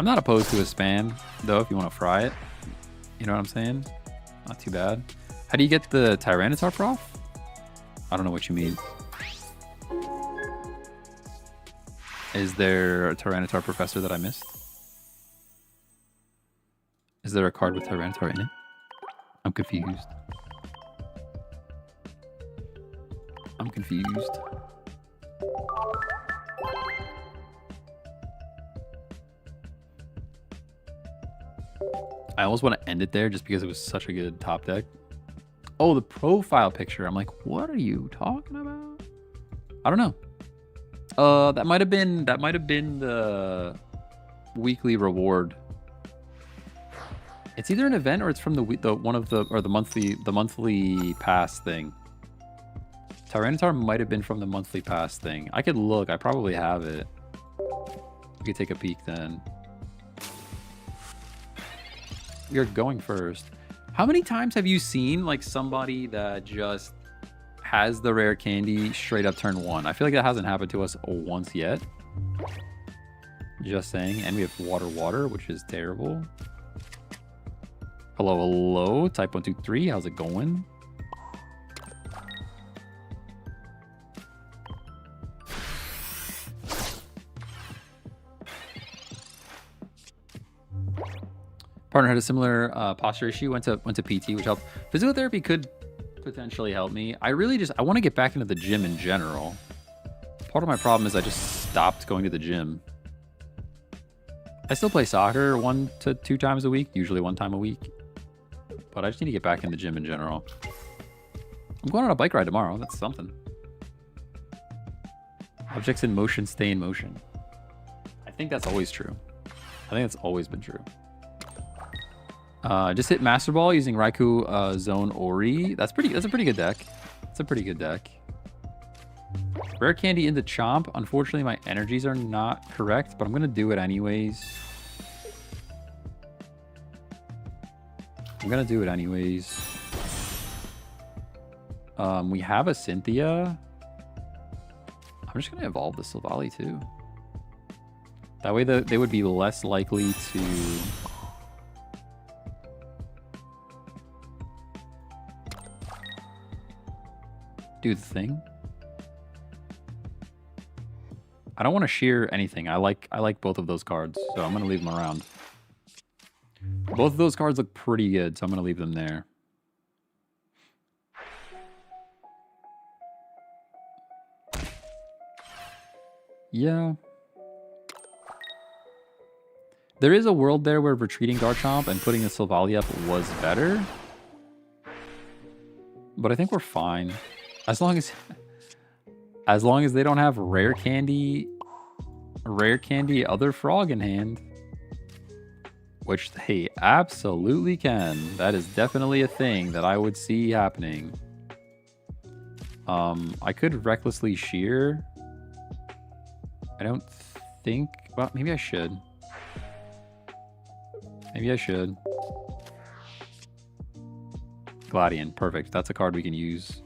A: I'm not opposed to a spam, though, if you want to fry it. You know what I'm saying? Not too bad. How do you get the Tyranitar prof? I don't know what you mean. Is there a Tyranitar professor that I missed? Is there a card with Tyranitar in it? I'm confused. I'm confused. I almost want to end it there just because it was such a good top deck. Oh, the profile picture. I'm like, what are you talking about? I don't know. That might have been the weekly reward. It's either an event or it's from the monthly pass thing. Tyranitar might have been from the monthly pass thing. I could look. I probably have it. We could take a peek then. You're going first. How many times have you seen like somebody that just has the rare candy straight up turn 1? I feel like that hasn't happened to us once yet. Just saying. And we have water, which is terrible. Hello. Type 123. How's it going? Partner had a similar posture issue. Went to PT, which helped. Physical therapy could potentially help me. I want to get back into the gym in general. Part of my problem is I just stopped going to the gym. I still play soccer 1 to 2 times a week, usually 1 time a week. But I just need to get back in the gym in general. I'm going on a bike ride tomorrow. That's something. Objects in motion stay in motion. I think that's always true. I think that's always been true. Just hit Master Ball using Raikou, Zone, Ori. That's a pretty good deck. It's a pretty good deck. Rare Candy into Chomp. Unfortunately, my energies are not correct, but I'm gonna do it anyways. We have a Cynthia. I'm just gonna evolve the Silvally too. That way they would be less likely to do the thing. I don't want to shear anything. I like both of those cards, so I'm gonna leave them around. Both of those cards look pretty good, so I'm gonna leave them there. Yeah. There is a world there where retreating Garchomp and putting the Silvally up was better. But I think we're fine. As long as they don't have rare candy other frog in hand. Which they absolutely can. That is definitely a thing that I would see happening. I could recklessly shear. I don't think... Well, maybe I should. Gladian, perfect. That's a card we can use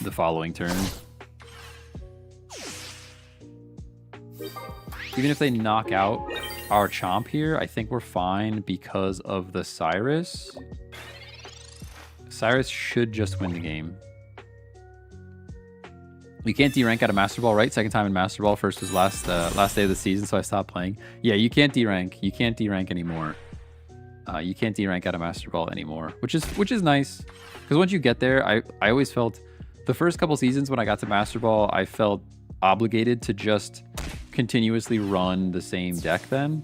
A: the following turn. Even if they knock out our Chomp here, I think we're fine because of the Cyrus. Cyrus should just win the game. You can't D-rank out of Master Ball, right? Second time in Master Ball. First was last day of the season, so I stopped playing. Yeah, you can't D-rank. You can't D-rank anymore. You can't D-rank out of Master Ball anymore, which is nice. Because once you get there, I always felt... The first couple seasons when I got to Master Ball, I felt obligated to just continuously run the same deck then.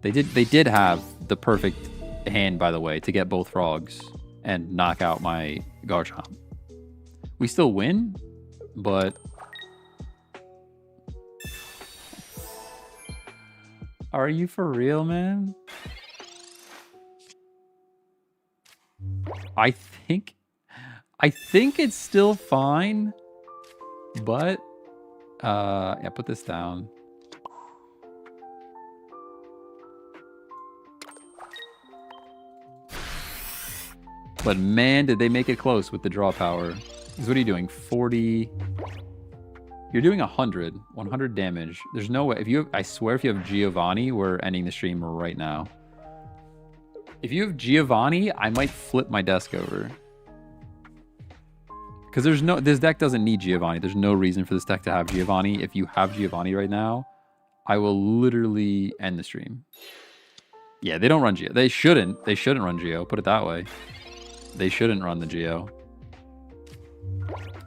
A: They did have the perfect hand, by the way, to get both frogs and knock out my Garchomp. We still win, but... Are you for real, man? I think it's still fine, but yeah, put this down. But man, did they make it close with the draw power. Because what are you doing? 40. You're doing 100 damage. There's no way. If you have, I swear, if you have Giovanni, we're ending the stream right now. If you have Giovanni, I might flip my desk over. Because this deck doesn't need Giovanni. There's no reason for this deck to have Giovanni. If you have Giovanni right now, I will literally end the stream. Yeah, they don't run Geo. They shouldn't run Geo. Put it that way. They shouldn't run the Geo.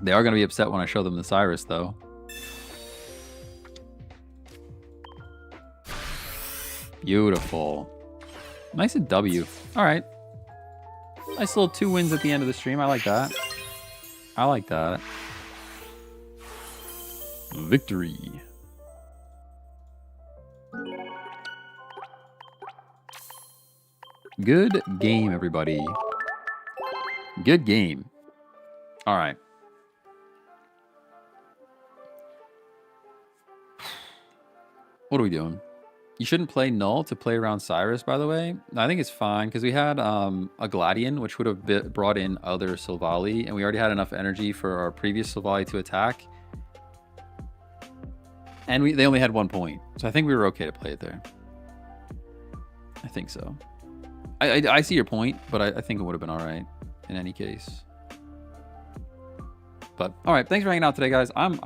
A: They are going to be upset when I show them the Cyrus, though. Beautiful. Nice and W. All right. Nice little 2 wins at the end of the stream. I like that. I like that. Victory. Good game, everybody. Good game. All right. What are we doing? You shouldn't play Null to play around Cyrus, by the way. I think it's fine, because we had a Gladian, which would have brought in other Silvally, and we already had enough energy for our previous Silvally to attack. And they only had 1 point, so I think we were okay to play it there. I think so. I see your point, but I think it would have been all right in any case. But all right, thanks for hanging out today, guys. I'm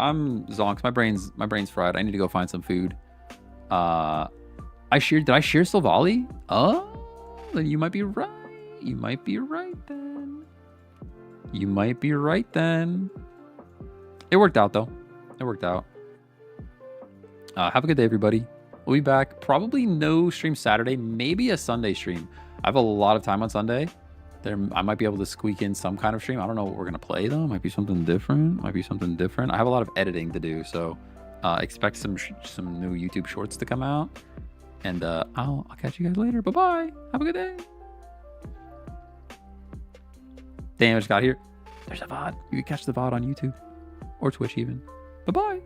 A: zonked. My brain's fried. I need to go find some food. Did I shear Silvally? Oh, then you might be right. You might be right then. You might be right then. It worked out though. It worked out. Have a good day, everybody. We'll be back. Probably no stream Saturday, maybe a Sunday stream. I have a lot of time on Sunday. I might be able to squeak in some kind of stream. I don't know what we're gonna play though. Might be something different. I have a lot of editing to do, so expect some new YouTube shorts to come out. And I'll catch you guys later. Bye bye. Have a good day. Damn, I just got here. There's a VOD. You can catch the VOD on YouTube or Twitch even. Bye bye.